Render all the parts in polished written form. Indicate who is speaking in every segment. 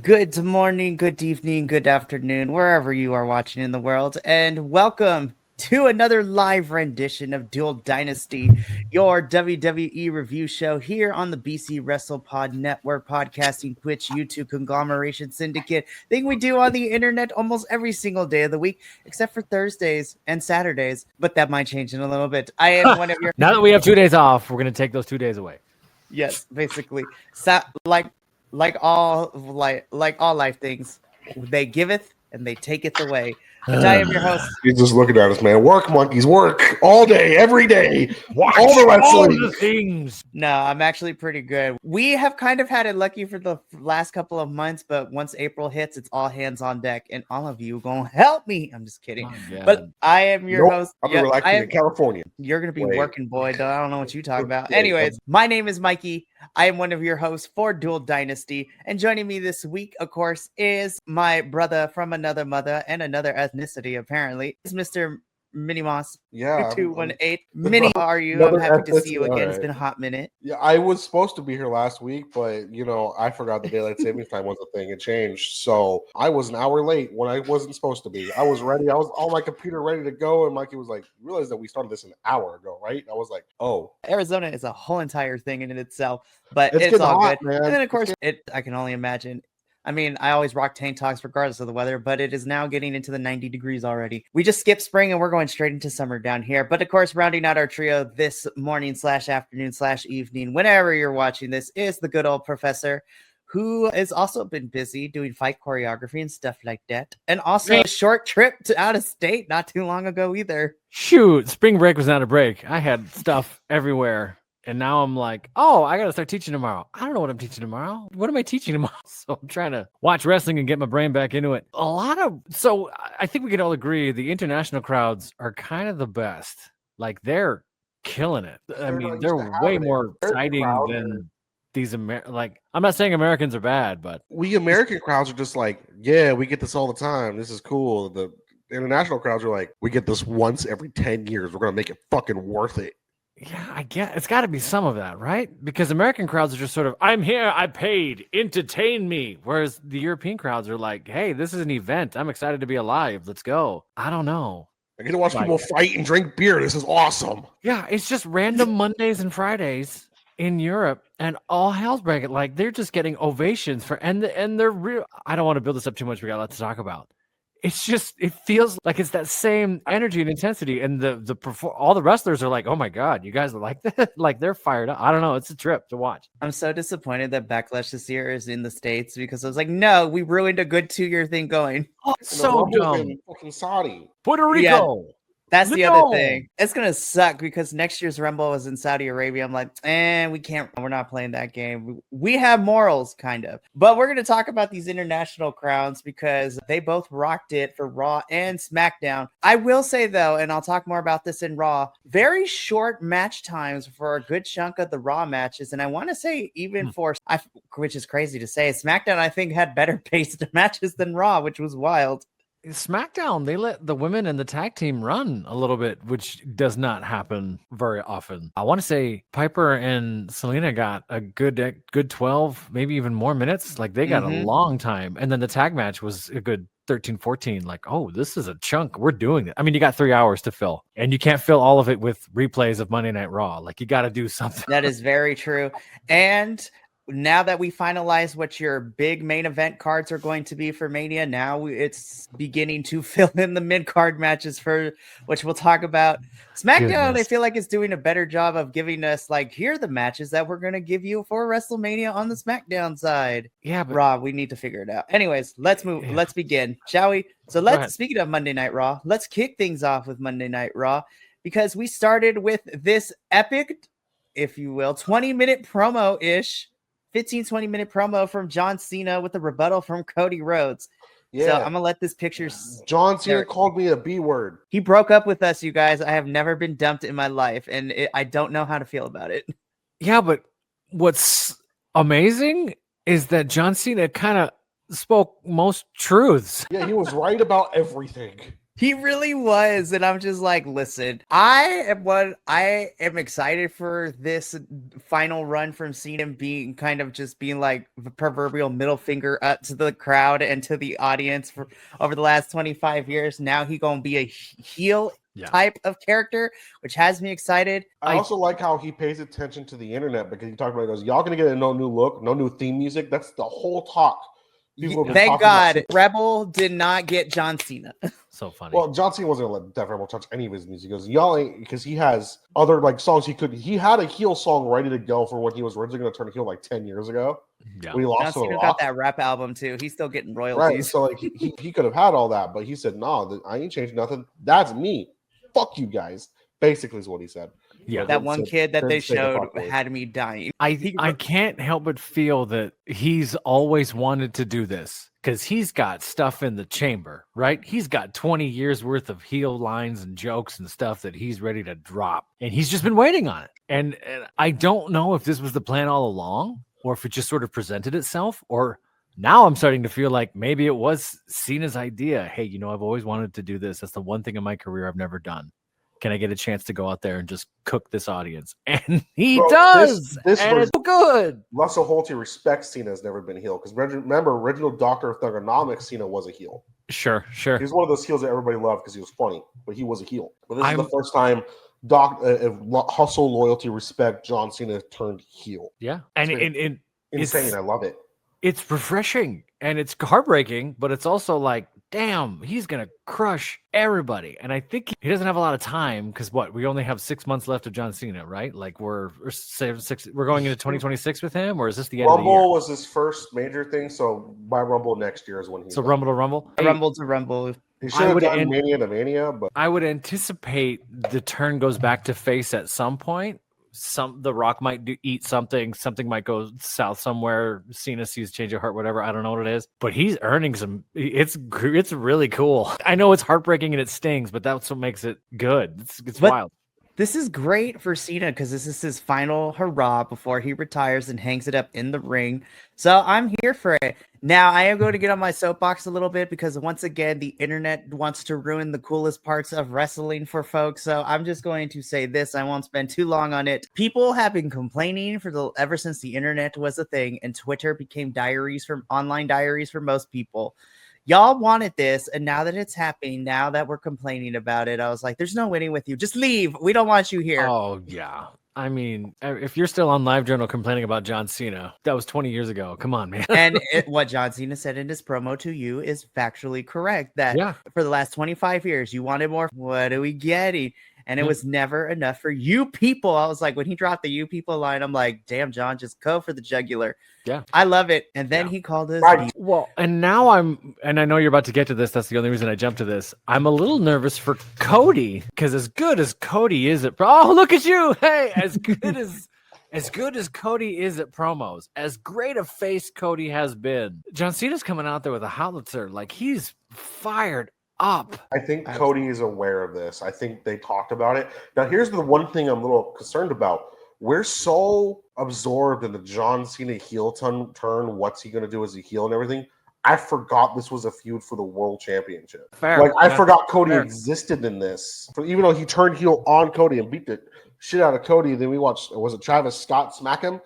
Speaker 1: Good morning, good evening, good afternoon, wherever you are watching in the world, and welcome to another live rendition of Dual Dynasty, your WWE review show here on the BC Wrestle Pod Network, podcasting, Twitch, YouTube conglomeration syndicate thing we do on the internet almost every single day of the week, except for Thursdays and Saturdays, but that might change in a little bit. I am one of your...
Speaker 2: Now that we have 2 days off, we're going to take those 2 days away.
Speaker 1: Yes, basically. Like all life things, they giveth and they taketh away. But I am your host.
Speaker 3: He's just looking at us, man. Work, monkeys, work all day, every day.
Speaker 2: Watch
Speaker 3: all the wrestling.
Speaker 2: all the things.
Speaker 1: No, I'm actually pretty good. We have kind of had it lucky for the last couple of months, but once April hits, it's all hands on deck, and all of you gonna help me. I'm just kidding. But I am your host.
Speaker 3: I'll be relaxing in California.
Speaker 1: You're gonna be working, boy. I don't know what you talk about. Anyways, my name is Mikey. I am one of your hosts for Dual Dynasty, and joining me this week, of course, is my brother from another mother and another ethnicity. Apparently, is Mr. Minnie Moss.
Speaker 3: Yeah,
Speaker 1: 218. Minnie, how are you? I'm happy to see you again. Right. It's been a hot minute.
Speaker 3: Yeah, I was supposed to be here last week, but I forgot the daylight savings time was a thing. It changed, so I was an hour late when I wasn't supposed to be. I was ready. I was on my computer ready to go, and Mikey was like, "You realize that we started this an hour ago, right?" I was like, "Oh."
Speaker 1: Arizona is a whole entire thing in itself, but it's all hot, good. Man. And then of course, I can only imagine. I mean, I always rock tank tops regardless of the weather, but it is now getting into the 90 degrees already. We just skipped spring and we're going straight into summer down here. But of course, rounding out our trio this morning / afternoon / evening, whenever you're watching this, is the good old professor, who has also been busy doing fight choreography and stuff like that. And also a short trip to out of state not too long ago either.
Speaker 2: Shoot, spring break was not a break. I had stuff everywhere. And now I'm like, oh, I got to start teaching tomorrow. I don't know what I'm teaching tomorrow. What am I teaching tomorrow? So I'm trying to watch wrestling and get my brain back into it. So I think we can all agree the international crowds are kind of the best. Like, they're killing it. I mean, they're way more exciting than these like, I'm not saying Americans are bad, but
Speaker 3: we American crowds are just like, yeah, we get this all the time. This is cool. The international crowds are like, we get this once every 10 years. We're going to make it fucking worth it.
Speaker 2: Yeah, I get it's got to be some of that, right? Because American crowds are just sort of, I'm here, I paid, entertain me. Whereas the European crowds are like, hey, this is an event. I'm excited to be alive. Let's go. I don't know.
Speaker 3: I get to watch people fight and drink beer. This is awesome.
Speaker 2: Yeah, it's just random Mondays and Fridays in Europe, and all hell's breaking. Like, they're just getting ovations for, and they're real. I don't want to build this up too much. We got a lot to talk about. It's just, it feels like it's that same energy and intensity, and all the wrestlers are like, oh my god, you guys are like that. Like, they're fired up. I don't know, it's a trip to watch.
Speaker 1: I'm so disappointed that Backlash this year is in the States, because I was like, no, we ruined a good 2-year thing going.
Speaker 2: Oh, so dumb.
Speaker 3: Fucking Saudi,
Speaker 2: Puerto Rico.
Speaker 1: Yeah. That's the other thing. It's going to suck because next year's Rumble was in Saudi Arabia. I'm like, we're not playing that game. We have morals, kind of. But we're going to talk about these international crowns because they both rocked it for Raw and SmackDown. I will say, though, and I'll talk more about this in Raw, very short match times for a good chunk of the Raw matches. And I want to say even which is crazy to say, SmackDown, I think, had better paced matches than Raw, which was wild.
Speaker 2: SmackDown, they let the women and the tag team run a little bit, which does not happen very often. I want to say Piper and Selena got a good 12, maybe even more minutes. Like, they got a long time. And then the tag match was a good 13, 14. Like, oh, this is a chunk. We're doing it. I mean, you got 3 hours to fill, and you can't fill all of it with replays of Monday Night Raw. Like, you got to do something.
Speaker 1: That is very true. And now that we finalize what your big main event cards are going to be for Mania, now it's beginning to fill in the mid-card matches, for which we'll talk about. SmackDown, I feel like, is doing a better job of giving us, like, here are the matches that we're going to give you for WrestleMania on the SmackDown side.
Speaker 2: Yeah, but
Speaker 1: Raw, we need to figure it out. Anyways, let's move. Yeah. Let's begin, shall we? So speaking of Monday Night Raw, let's kick things off with Monday Night Raw, because we started with this epic, if you will, 20-minute promo-ish, 15-20-minute promo from John Cena with a rebuttal from Cody Rhodes. Yeah. So I'm going to let this picture...
Speaker 3: John Cena called me a B word.
Speaker 1: He broke up with us, you guys. I have never been dumped in my life, and I don't know how to feel about it.
Speaker 2: Yeah, but what's amazing is that John Cena kind of spoke most truths.
Speaker 3: Yeah, he was right about everything.
Speaker 1: He really was. And I'm just like, listen, I am excited for this final run from Cena being kind of just being like the proverbial middle finger up to the crowd and to the audience for over the last 25 years. Now he gonna be a heel type of character, which has me excited.
Speaker 3: I also like how he pays attention to the internet, because he talked about, he goes, y'all gonna get a no new look, no new theme music. That's the whole talk.
Speaker 1: Thank God Rebel did not get John Cena.
Speaker 2: So funny.
Speaker 3: Well, John Cena wasn't gonna let Def Rebel touch any of his music. He goes, y'all ain't, because he has other like songs he had a heel song ready to go for when he was originally gonna turn heel like 10 years ago.
Speaker 2: Yeah.
Speaker 3: When he lost
Speaker 1: John Cena got that rap album too. He's still getting royalties.
Speaker 3: Right. So like he could have had all that, but he said, no, I ain't changing nothing. That's me. Fuck you guys. Basically is what he said.
Speaker 2: Yeah,
Speaker 1: that one kid that they showed had me dying.
Speaker 2: I can't help but feel that he's always wanted to do this because he's got stuff in the chamber, right? He's got 20 years worth of heel lines and jokes and stuff that he's ready to drop, and he's just been waiting on it. And I don't know if this was the plan all along or if it just sort of presented itself, or now I'm starting to feel like maybe it was Cena's idea. Hey, I've always wanted to do this. That's the one thing in my career I've never done. Can I get a chance to go out there and just cook this audience? And he does. This and it's good.
Speaker 3: Russell Holte respects Cena has never been a heel, because remember, original Dr. Thugonomics, Cena was a heel.
Speaker 2: Sure.
Speaker 3: He was one of those heels that everybody loved because he was funny, but he was a heel. But this is the first time hustle, loyalty, respect, John Cena turned heel.
Speaker 2: Yeah. And
Speaker 3: insane. I love it.
Speaker 2: It's refreshing and it's heartbreaking, but it's also like, damn, he's going to crush everybody. And I think he doesn't have a lot of time because we only have 6 months left of John Cena, right? Like we're going into 2026 with him, or is this the end of the year?
Speaker 3: Rumble was his first major thing. So by Rumble next year is when he's
Speaker 2: Rumble to Rumble?
Speaker 1: Rumble to Rumble.
Speaker 3: He should have done Mania to Mania, but
Speaker 2: I would anticipate the turn goes back to face at some point. The Rock might eat something might go south somewhere. Cena sees change of heart, whatever. I don't know what it is, but he's earning some. It's really cool. I know it's heartbreaking and it stings, but that's what makes it good. It's wild.
Speaker 1: This is great for Cena because this is his final hurrah before he retires and hangs it up in the ring. So I'm here for it. Now, I am going to get on my soapbox a little bit because once again, the internet wants to ruin the coolest parts of wrestling for folks. So I'm just going to say this. I won't spend too long on it. People have been complaining ever since the internet was a thing and Twitter became online diaries for most people. Y'all wanted this, and now that it's happening, now that we're complaining about it, I was like, there's no winning with you. Just leave. We don't want you here.
Speaker 2: Oh, yeah. I mean, if you're still on LiveJournal complaining about John Cena, that was 20 years ago. Come on, man.
Speaker 1: And what John Cena said in his promo to you is factually correct. That for the last 25 years, you wanted more. What are we getting? And it was never enough for you people. I was like, when he dropped the you people line, I'm like, damn, John, just go for the jugular.
Speaker 2: Yeah.
Speaker 1: I love it. And then he called us.
Speaker 2: Right. Well, and now and I know you're about to get to this. That's the only reason I jumped to this. I'm a little nervous for Cody because as good as Cody is at look at you. Hey, as good as Cody is at promos, as great a face Cody has been, John Cena's coming out there with a howitzer. Like he's fired up.
Speaker 3: I think Cody is aware of this. I think they talked about it. Now, here's the one thing I'm a little concerned about. We're so absorbed in the John Cena heel turn. What's he going to do as a heel and everything? I forgot this was a feud for the world championship.
Speaker 2: Fair.
Speaker 3: I forgot Cody existed in this. Even though he turned heel on Cody and beat the shit out of Cody, then we watched, was it Travis Scott smack him?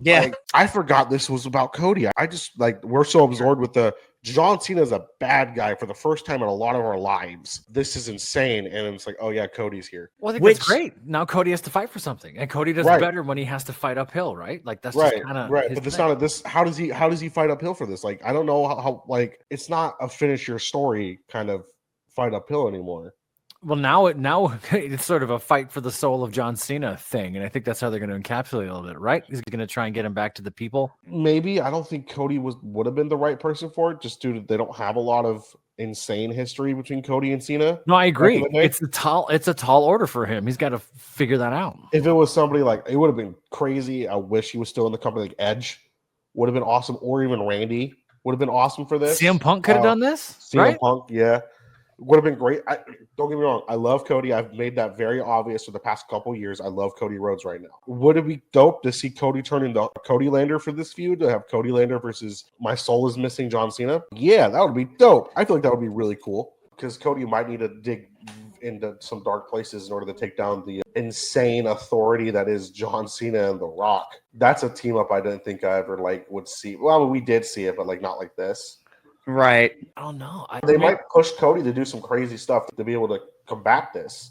Speaker 1: Yeah.
Speaker 3: I forgot this was about Cody. I just we're so absorbed with the John Cena is a bad guy for the first time in a lot of our lives. This is insane. And it's like, oh yeah, Cody's here.
Speaker 2: Well, I think that's great. Now Cody has to fight for something. And Cody does better when he has to fight uphill, right? Like that's just kind of
Speaker 3: But this not this. How does he fight uphill for this? Like, I don't know how it's not a finish your story kind of fight uphill anymore.
Speaker 2: Well, now it's sort of a fight for the soul of John Cena thing, and I think that's how they're going to encapsulate it a little bit, right? He's going to try and get him back to the people.
Speaker 3: Maybe. I don't think Cody would have been the right person for it, just due to they don't have a lot of insane history between Cody and Cena.
Speaker 2: No, I agree. It's a tall order for him. He's got to figure that out.
Speaker 3: If it was somebody it would have been crazy. I wish he was still in the company. Like Edge would have been awesome, or even Randy would have been awesome for this.
Speaker 2: CM Punk could have done this.
Speaker 3: CM Punk, yeah. Would have been great. Don't get me wrong. I love Cody. I've made that very obvious for the past couple years. I love Cody Rhodes right now. Would it be dope to see Cody turn into Cody Lander for this feud? To have Cody Lander versus My Soul is Missing John Cena? Yeah, that would be dope. I feel like that would be really cool. because Cody might need to dig into some dark places in order to take down the insane authority that is John Cena and The Rock. That's a team up I didn't think I ever would see. Well, we did see it, but not like this.
Speaker 1: Right.
Speaker 2: I don't know.
Speaker 3: They might push Cody to do some crazy stuff to be able to combat this.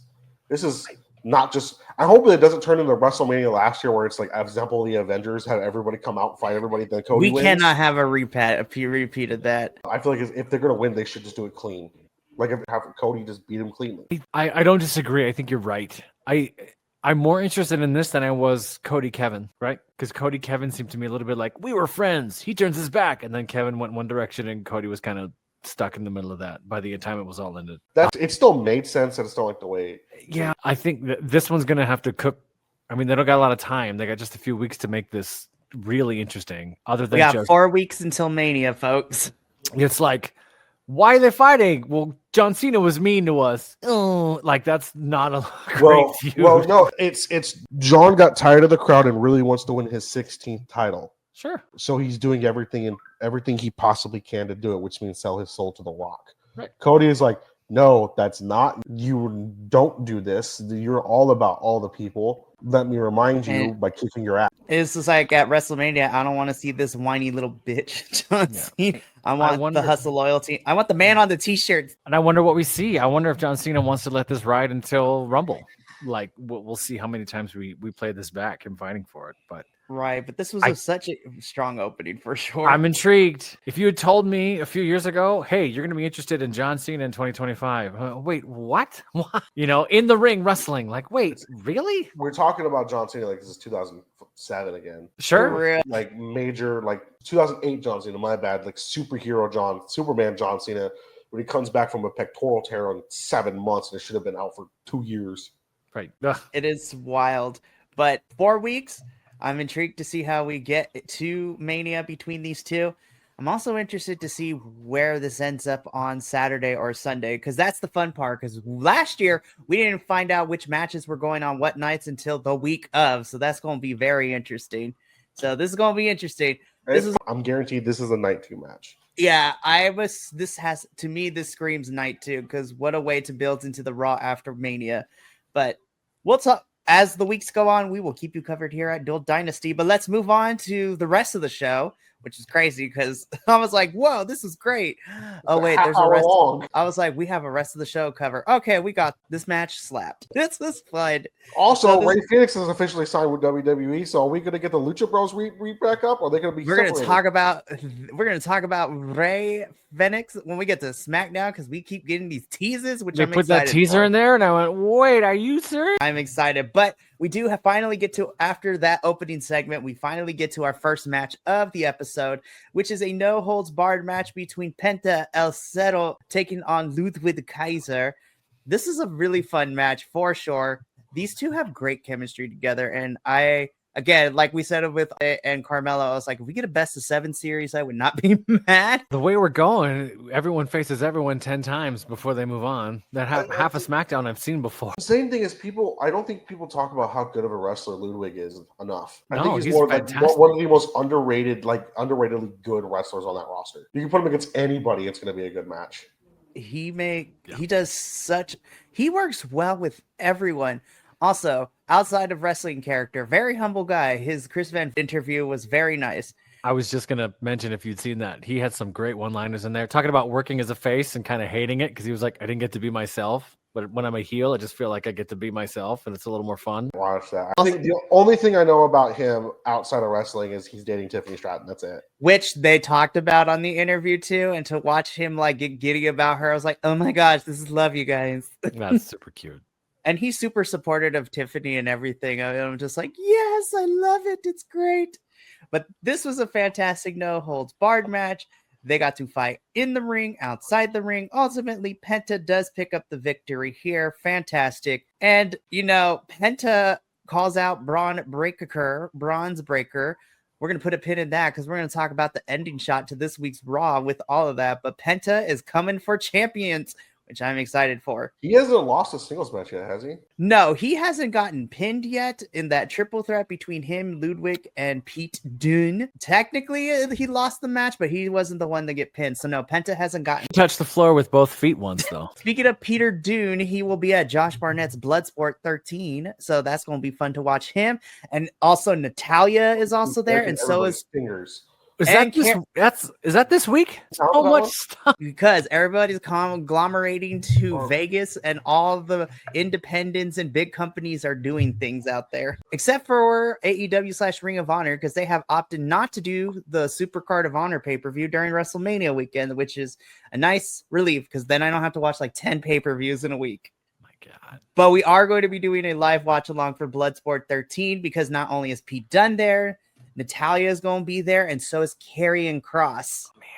Speaker 3: This is not just. I hope it doesn't turn into WrestleMania last year, where it's like, for example, the Avengers have everybody come out and fight everybody. Then Cody wins.
Speaker 1: Cannot have a repeat of that.
Speaker 3: I feel like if they're gonna win, they should just do it clean. Like have Cody just beat him cleanly.
Speaker 2: I don't disagree. I think you're right. I'm more interested in this than I was Cody Kevin, right? Because Cody Kevin seemed to me a little bit like we were friends. He turns his back, and then Kevin went one direction, and Cody was kind of stuck in the middle of that by the time it was all ended.
Speaker 3: It still made sense, and it's still like the way.
Speaker 2: Yeah, I think that this one's gonna have to cook. I mean, they don't got a lot of time. They got just a few weeks to make this really interesting. Other than
Speaker 1: we got 4 weeks until Mania, folks.
Speaker 2: It's like, why are they fighting? Well, John Cena was mean to us. Oh, that's not a great feud.
Speaker 3: Well, no, it's John got tired of the crowd and really wants to win his 16th title.
Speaker 2: Sure.
Speaker 3: So he's doing everything he possibly can to do it, which means sell his soul to The Rock.
Speaker 2: Right.
Speaker 3: Cody is like, no, that's not. You don't do this. You're all about all the people. Let me remind you by kicking your ass.
Speaker 1: It's just like at WrestleMania, I don't want to see this whiny little bitch, John Cena. I want the hustle loyalty. I want the man on the t-shirt.
Speaker 2: And I wonder what we see. I wonder if John Cena wants to let this ride until Rumble. We'll see how many times we play this back and fighting for it. But
Speaker 1: right, but this was such a strong opening for sure.
Speaker 2: I'm intrigued. If you had told me a few years ago, hey, you're going to be interested in John Cena in 2025. Wait, what? In the ring wrestling. Wait, really?
Speaker 3: We're talking about John Cena this is 2007 again.
Speaker 2: Sure.
Speaker 3: Major 2008 John Cena, my bad. Superman John Cena, when he comes back from a pectoral tear in 7 months and it should have been out for 2 years.
Speaker 2: Right.
Speaker 1: It is wild. But 4 weeks, I'm intrigued to see how we get to Mania between these two. I'm also interested to see where this ends up on Saturday or Sunday, because that's the fun part. Because last year, we didn't find out which matches were going on what nights until the week of. So that's going to be very interesting. So this is going to be interesting.
Speaker 3: I'm guaranteed this is a night 2 match.
Speaker 1: Yeah, this screams night 2, because what a way to build into the Raw after Mania. But we'll talk as the weeks go on. We will keep you covered here at Dual Dynasty. But let's move on to the rest of the show, which is crazy because I was like, whoa, this is great. Oh, wait, there's a rest. I was like, we have a rest of the show cover. Okay, we got this match slapped. This was fun.
Speaker 3: Also, Ray Phoenix is officially signed with WWE. So are we going to get the Lucha Bros re back up? Or are they going to be
Speaker 1: We're going to talk about Ray Phoenix when we get to SmackDown, because we keep getting these teases, which I'm excited
Speaker 2: They put that teaser in there, and I went, wait, are you serious?
Speaker 1: I'm excited. But we do finally get to, after that opening segment, we finally get to our first match of the episode, which is a no-holds-barred match between Penta El Zero taking on Ludwig Kaiser. This is a really fun match for sure. These two have great chemistry together, and again, like we said with and Carmelo, I was like, if we get a best of 7 series, I would not be mad.
Speaker 2: The way we're going, everyone faces everyone 10 times before they move on. That half a SmackDown I've seen before.
Speaker 3: The same thing is I don't think people talk about how good of a wrestler Ludwig is enough. I think
Speaker 2: he's
Speaker 3: one of the most underratedly good wrestlers on that roster. You can put him against anybody, it's going to be a good match.
Speaker 1: He works well with everyone. Also, outside of wrestling character, very humble guy. His Chris Van interview was very nice.
Speaker 2: I was just going to mention, if you'd seen that, he had some great one-liners in there, talking about working as a face and kind of hating it, because he was like, I didn't get to be myself. But when I'm a heel, I just feel like I get to be myself, and it's a little more fun.
Speaker 3: Watch that. I think the only thing I know about him outside of wrestling is he's dating Tiffany Stratton. That's it.
Speaker 1: Which they talked about on the interview too. And to watch him get giddy about her, I was like, oh my gosh, this is love, you guys.
Speaker 2: That's super cute.
Speaker 1: And he's super supportive of Tiffany and everything. I'm just like, yes, I love it. It's great. But this was a fantastic no-holds-barred match. They got to fight in the ring, outside the ring. Ultimately, Penta does pick up the victory here. Fantastic. And, Penta calls out Bronze Breaker. We're going to put a pin in that because we're going to talk about the ending shot to this week's Raw with all of that. But Penta is coming for champions which I'm excited for.
Speaker 3: He hasn't lost a singles match yet, has he?
Speaker 1: No, he hasn't gotten pinned yet in that triple threat between him, Ludwig, and Pete Dunne. Technically, he lost the match, but he wasn't the one to get pinned. So no, Penta hasn't gotten.
Speaker 2: He touched the floor with both feet once, though.
Speaker 1: Speaking of Peter Dunne, he will be at Josh Barnett's Bloodsport 13. So that's going to be fun to watch him. And also Natalia is also there. And so is
Speaker 3: Fingers.
Speaker 2: Is that this week? So much stuff.
Speaker 1: Because everybody's conglomerating to Vegas and all the independents and big companies are doing things out there. Except for AEW/Ring of Honor, because they have opted not to do the Super Card of Honor pay-per-view during WrestleMania weekend, which is a nice relief because then I don't have to watch like 10 pay-per-views in a week.
Speaker 2: God.
Speaker 1: But we are going to be doing a live watch along for Bloodsport 13 because not only is Pete Dunne there, Natalia is going to be there, and so is Karrion Kross.
Speaker 2: Man.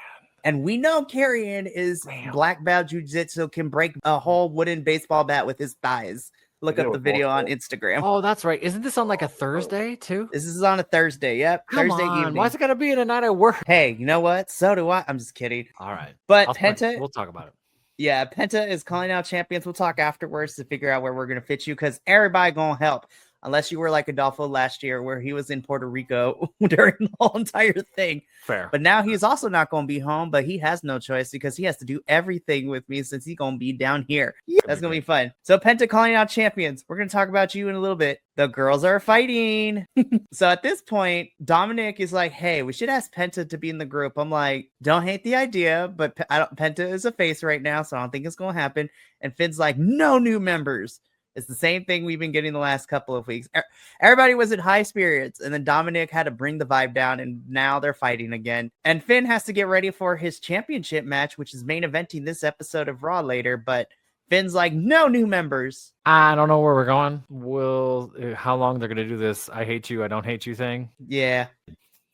Speaker 1: And we know Karrion is black belt jiu-jitsu, can break a whole wooden baseball bat with his thighs. Look up the video on Instagram.
Speaker 2: Oh, that's right. Isn't this on like a Thursday too?
Speaker 1: This is on a Thursday. Yep.
Speaker 2: Come
Speaker 1: Thursday
Speaker 2: on.
Speaker 1: evening.
Speaker 2: Why's it got to be in a night at work?
Speaker 1: Hey, you know what? So do I. I'm just kidding.
Speaker 2: All right.
Speaker 1: But Penta,
Speaker 2: we'll talk about it.
Speaker 1: Yeah, Penta is calling out champions. We'll talk afterwards to figure out where we're going to fit you because everybody going to help. Unless you were like Adolfo last year where he was in Puerto Rico during the whole entire thing.
Speaker 2: Fair.
Speaker 1: But now he's also not going to be home, but he has no choice because he has to do everything with me since he's going to be down here. That's going to be fun. So Penta calling out champions. We're going to talk about you in a little bit. The girls are fighting. So at this point, Dominic is like, hey, we should ask Penta to be in the group. I'm like, don't hate the idea, but Penta is a face right now, so I don't think it's going to happen. And Finn's like, no new members. It's the same thing we've been getting the last couple of weeks. Everybody was in high spirits, and then Dominic had to bring the vibe down, and now they're fighting again. And Finn has to get ready for his championship match, which is main eventing this episode of Raw later, but Finn's like, no new members.
Speaker 2: I don't know where we're going. How long they're going to do this I hate you, I don't hate you thing?
Speaker 1: Yeah,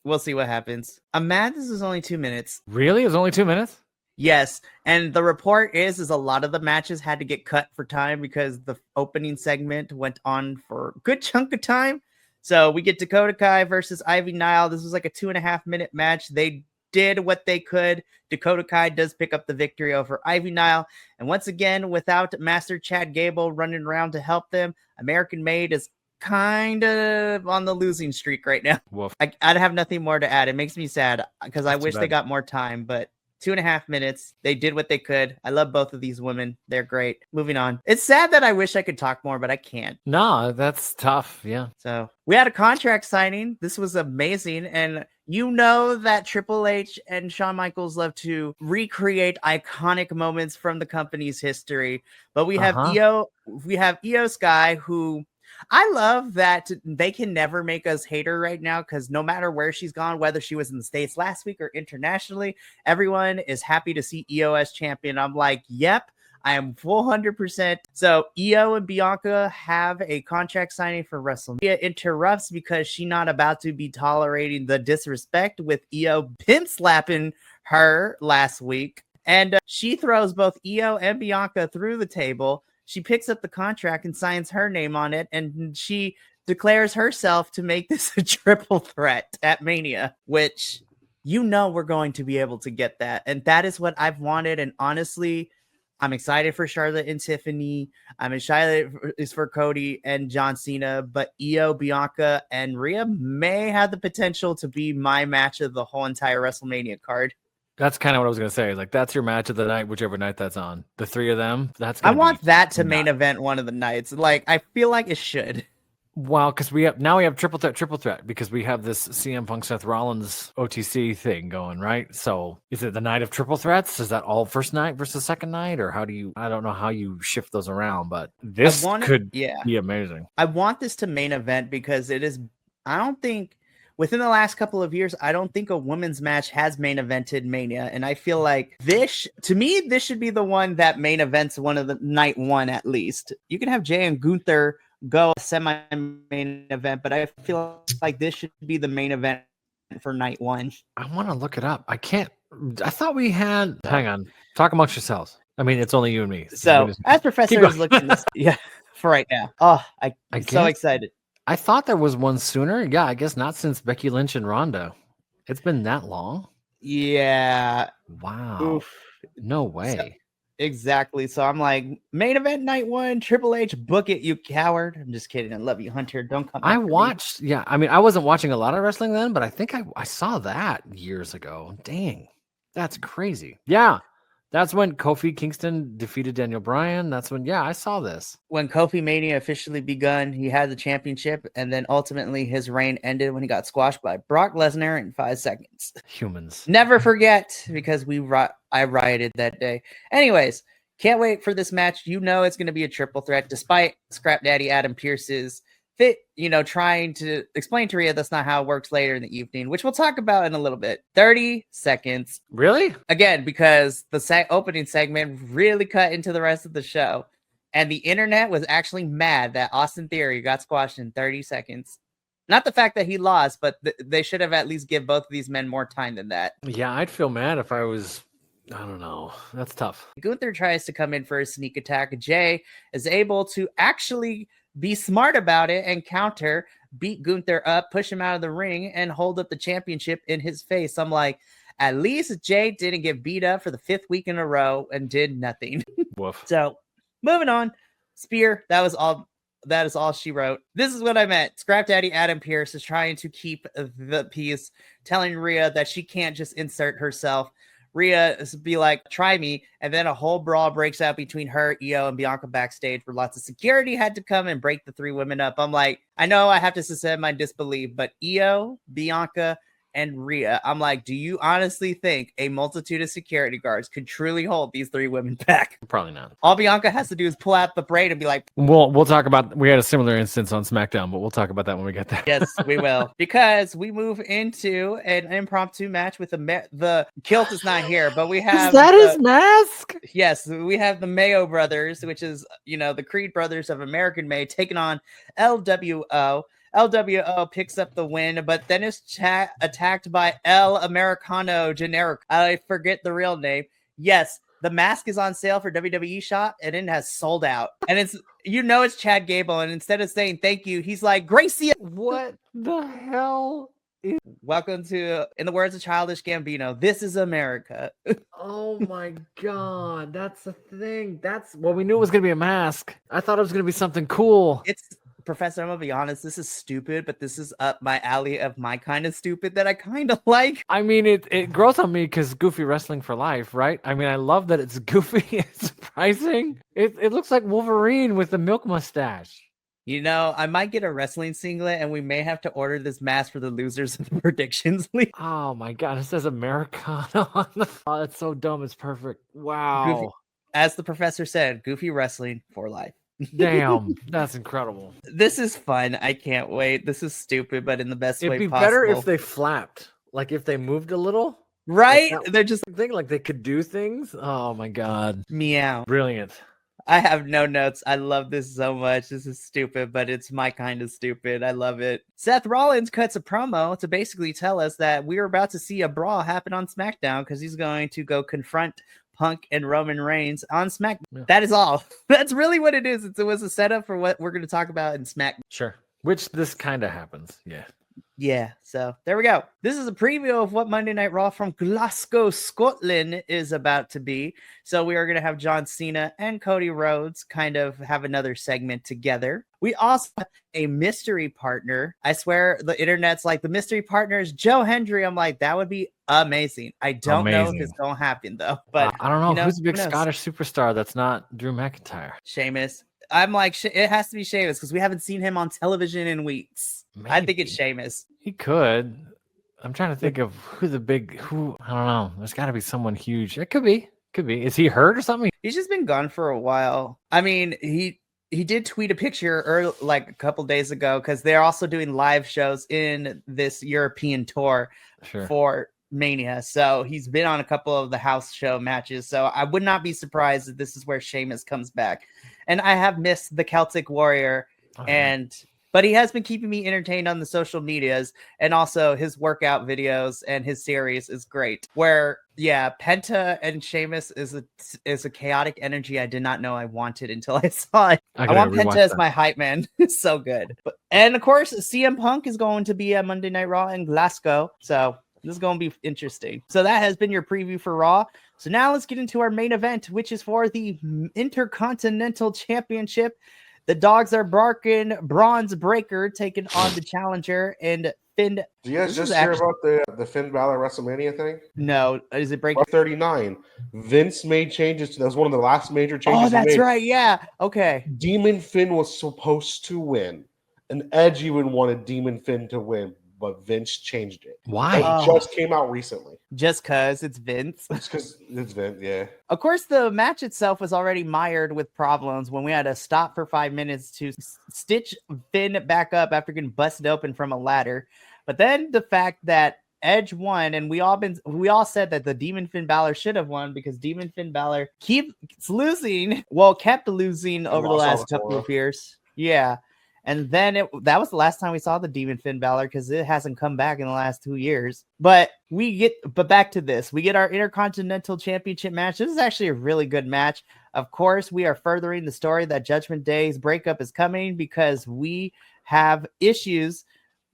Speaker 1: we'll see what happens. I'm mad this is only 2 minutes.
Speaker 2: Really? It was only 2 minutes?
Speaker 1: Yes, and the report is a lot of the matches had to get cut for time because the opening segment went on for a good chunk of time. So we get Dakota Kai versus Ivy Nile. This was like a 2.5 minute match. They did what they could. Dakota Kai does pick up the victory over Ivy Nile. And once again, without Master Chad Gable running around to help them, American Made is kind of on the losing streak right now. I'd have nothing more to add. It makes me sad because I wish they got more time, but 2.5 minutes. They did what they could. I love both of these women. They're great. Moving on. It's sad that I wish I could talk more, but I can't.
Speaker 2: No, that's tough. Yeah.
Speaker 1: So we had a contract signing. This was amazing. And you know that Triple H and Shawn Michaels love to recreate iconic moments from the company's history. But we have Io Sky, who I love that they can never make us hate her right now because no matter where she's gone, whether she was in the States last week or internationally, everyone is happy to see Io as champion. I'm like, yep, I am full 100%. So Io and Bianca have a contract signing for WrestleMania. Interrupts because she's not about to be tolerating the disrespect with Io pimp slapping her last week. And she throws both Io and Bianca through the table. She picks up the contract and signs her name on it, and she declares herself to make this a triple threat at Mania, which you know we're going to be able to get that. And that is what I've wanted. And honestly, I'm excited for Charlotte and Tiffany. I'm excited for Cody and John Cena, but Io, Bianca, and Rhea may have the potential to be my match of the whole entire WrestleMania card.
Speaker 2: That's kind of what I was going to say. Like, that's your match of the night, whichever night that's on. The three of them,
Speaker 1: I want that to main event one of the nights. Like, I feel like it should.
Speaker 2: Well, because we have triple threat, because we have this CM Punk Seth Rollins OTC thing going, right? So is it the night of triple threats? Is that all first night versus second night? Or I don't know how you shift those around, but this could be amazing.
Speaker 1: I want this to main event because I don't think within the last couple of years, I don't think a women's match has main evented Mania. And I feel like this should be the one that main events one of the night one, at least. You can have Jay and Gunther go semi-main event, but I feel like this should be the main event for night one.
Speaker 2: I want to look it up. I thought we had, hang on, talk amongst yourselves. I mean, it's only you and me.
Speaker 1: So as Professor is looking this, for right now. Oh, I'm so excited.
Speaker 2: I thought there was one sooner. Yeah, I guess not since Becky Lynch and Ronda. It's been that long?
Speaker 1: Yeah.
Speaker 2: Wow.
Speaker 1: Oof.
Speaker 2: No way.
Speaker 1: Exactly. So I'm like, main event night 1, Triple H, book it, you coward. I'm just kidding. I love you, Hunter. Don't come.
Speaker 2: I
Speaker 1: after me.
Speaker 2: watched, yeah. I mean, I wasn't watching a lot of wrestling then, but I think I saw that years ago. Dang, that's crazy. Yeah, that's when Kofi Kingston defeated Daniel Bryan. That's when, yeah, I saw this.
Speaker 1: When Kofi Mania officially begun, he had the championship, and then ultimately his reign ended when he got squashed by Brock Lesnar in 5 seconds.
Speaker 2: Humans.
Speaker 1: Never forget, because I rioted that day. Anyways, can't wait for this match. You know it's going to be a triple threat, despite Scrap Daddy Adam Pearce's trying to explain to Rhea that's not how it works later in the evening, which we'll talk about in a little bit. 30 seconds.
Speaker 2: Really?
Speaker 1: Again, because the opening segment really cut into the rest of the show. And the internet was actually mad that Austin Theory got squashed in 30 seconds. Not the fact that he lost, but they should have at least give both of these men more time than that.
Speaker 2: Yeah, I'd feel mad if I was, I don't know. That's tough.
Speaker 1: Gunther tries to come in for a sneak attack. Jay is able to actually be smart about it and counter, beat Gunther up, push him out of the ring, and hold up the championship in his face. I'm like, at least Jay didn't get beat up for the 5th week in a row and did nothing.
Speaker 2: Woof.
Speaker 1: So, moving on. Spear, that is all she wrote. This is what I meant. Scrap Daddy Adam Pearce is trying to keep the peace, telling Rhea that she can't just insert herself. Rhea be like, try me, and then a whole brawl breaks out between her, Io, and Bianca backstage, where lots of security had to come and break the 3 women up. I'm like, I know I have to suspend my disbelief, but Io, Bianca, and Rhea, I'm like, do you honestly think a multitude of security guards could truly hold these 3 women back?
Speaker 2: Probably not.
Speaker 1: All Bianca has to do is pull out the braid and be like,
Speaker 2: We'll talk about, we had a similar instance on SmackDown, but we'll talk about that when we get there.
Speaker 1: yes, we will. Because we move into an impromptu match with the kilt is not here, but we have
Speaker 2: Is that his mask?
Speaker 1: Yes, we have the Mayo brothers, which is, the Creed brothers of American Made, taking on LWO. LWO picks up the win, but then is attacked by El Americano Generic. I forget the real name. Yes, the mask is on sale for WWE shop, and it has sold out. And it's Chad Gable, and instead of saying thank you, he's like, Gracie.
Speaker 2: What the hell?
Speaker 1: Welcome to, in the words of Childish Gambino, this is America.
Speaker 2: Oh my God, that's the thing. We knew it was going to be a mask. I thought it was going to be something cool.
Speaker 1: Professor, I'm gonna be honest, this is stupid, but this is up my alley of my kind of stupid that I kind of like.
Speaker 2: I mean, it grows on me because Goofy Wrestling for life, right? I mean, I love that it's goofy. It's surprising. It looks like Wolverine with the milk mustache.
Speaker 1: I might get a wrestling singlet, and we may have to order this mask for the losers of the predictions league.
Speaker 2: Oh my God, it says Americana on the. Oh, that's so dumb. It's perfect. Wow.
Speaker 1: Goofy, as the professor said, Goofy Wrestling for life.
Speaker 2: Damn, that's incredible.
Speaker 1: This is fun. I can't wait. This is stupid, but in the best way possible.
Speaker 2: It'd be better if they flapped, like if they moved a little.
Speaker 1: Right? They're just
Speaker 2: thing like they could do things. Oh my God.
Speaker 1: Meow.
Speaker 2: Brilliant.
Speaker 1: I have no notes. I love this so much. This is stupid, but it's my kind of stupid. I love it. Seth Rollins cuts a promo to basically tell us that we're about to see a brawl happen on SmackDown because he's going to go confront Punk and Roman Reigns on SmackDown. Yeah. That is all. That's really what it is. It was a setup for what we're going to talk about in SmackDown.
Speaker 2: Sure. Which this kind of happens. Yeah.
Speaker 1: Yeah, so there we go. This is a preview of what Monday Night Raw from Glasgow, Scotland is about to be. So we are going to have John Cena and Cody Rhodes kind of have another segment together. We also have a mystery partner. I swear the internet's like, the mystery partner is Joe Hendry. I'm like, that would be amazing. I don't know if it's going to happen, though. But
Speaker 2: I don't know. Who's a big Scottish superstar that's not Drew McIntyre?
Speaker 1: Sheamus. I'm like, it has to be Sheamus because we haven't seen him on television in weeks. Maybe. I think it's Sheamus.
Speaker 2: He could. I'm trying to think of I don't know. There's got to be someone huge. It could be. Is he hurt or something?
Speaker 1: He's just been gone for a while. I mean, he did tweet a picture like a couple days ago because they're also doing live shows in this European tour for Mania. So he's been on a couple of the house show matches. So I would not be surprised if this is where Sheamus comes back. And I have missed the Celtic Warrior, but he has been keeping me entertained on the social medias, and also his workout videos and his series is great. Where Penta and Sheamus is a chaotic energy I did not know I wanted until I saw it. I want Penta as my hype man. It's so good. And of course, CM Punk is going to be at Monday Night Raw in Glasgow. So This is going to be interesting. So that has been your preview for Raw. So now let's get into our main event, which is for the Intercontinental Championship. The dogs are barking. Bronze Breaker taking on the challenger and Finn.
Speaker 3: Do you guys just hear about the Finn Balor WrestleMania thing?
Speaker 1: No, is it breaking?
Speaker 3: 39. Vince made changes. That was one of the last major changes.
Speaker 1: Oh, that's right. Yeah. Okay.
Speaker 3: Demon Finn was supposed to win, and Edge even wanted Demon Finn to win, but Vince changed it.
Speaker 2: Why?
Speaker 3: It just came out recently.
Speaker 1: Just because it's Vince.
Speaker 3: It's because it's Vince, yeah.
Speaker 1: Of course, the match itself was already mired with problems when we had to stop for 5 minutes to stitch Finn back up after getting busted open from a ladder. But then the fact that Edge won, and we all said that the Demon Finn Balor should have won because Demon Finn Balor kept losing over the last couple of years. Yeah. And then that was the last time we saw the Demon Finn Balor because it hasn't come back in the last 2 years. But back to this. We get our Intercontinental Championship match. This is actually a really good match. Of course, we are furthering the story that Judgment Day's breakup is coming because we have issues.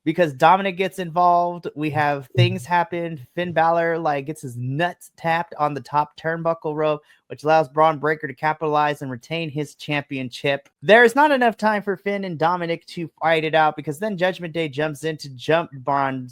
Speaker 1: Because Dominic gets involved, we have things happen. Finn Balor gets his nuts tapped on the top turnbuckle rope, which allows Braun Breaker to capitalize and retain his championship. There's not enough time for Finn and Dominic to fight it out because then Judgment Day jumps in to jump Braun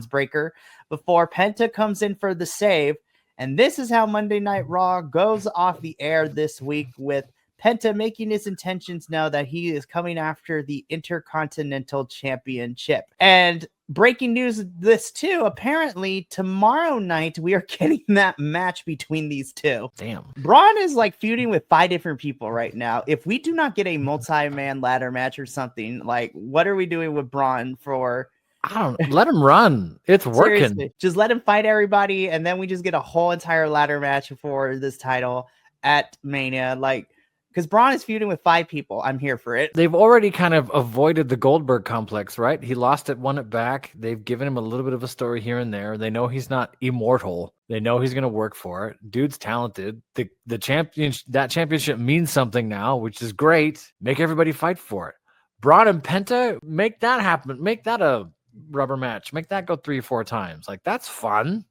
Speaker 1: Breaker before Penta comes in for the save. And this is how Monday Night Raw goes off the air this week with Penta making his intentions know that he is coming after the Intercontinental Championship. And breaking news this too, apparently tomorrow night we are getting that match between these two.
Speaker 2: Damn.
Speaker 1: Braun is feuding with 5 different people right now. If we do not get a multi-man ladder match or something, what are we doing with Braun for?
Speaker 2: Let him run. It's working.
Speaker 1: Seriously, just let him fight everybody, and then we just get a whole entire ladder match for this title at Mania. Because Braun is feuding with 5 people. I'm here for it.
Speaker 2: They've already kind of avoided the Goldberg complex, right? He lost it, won it back. They've given him a little bit of a story here and there. They know he's not immortal. They know he's going to work for it. Dude's talented. The championship means something now, which is great. Make everybody fight for it. Braun and Penta, make that happen. Make that a rubber match. Make that go 3 or 4 times. That's fun.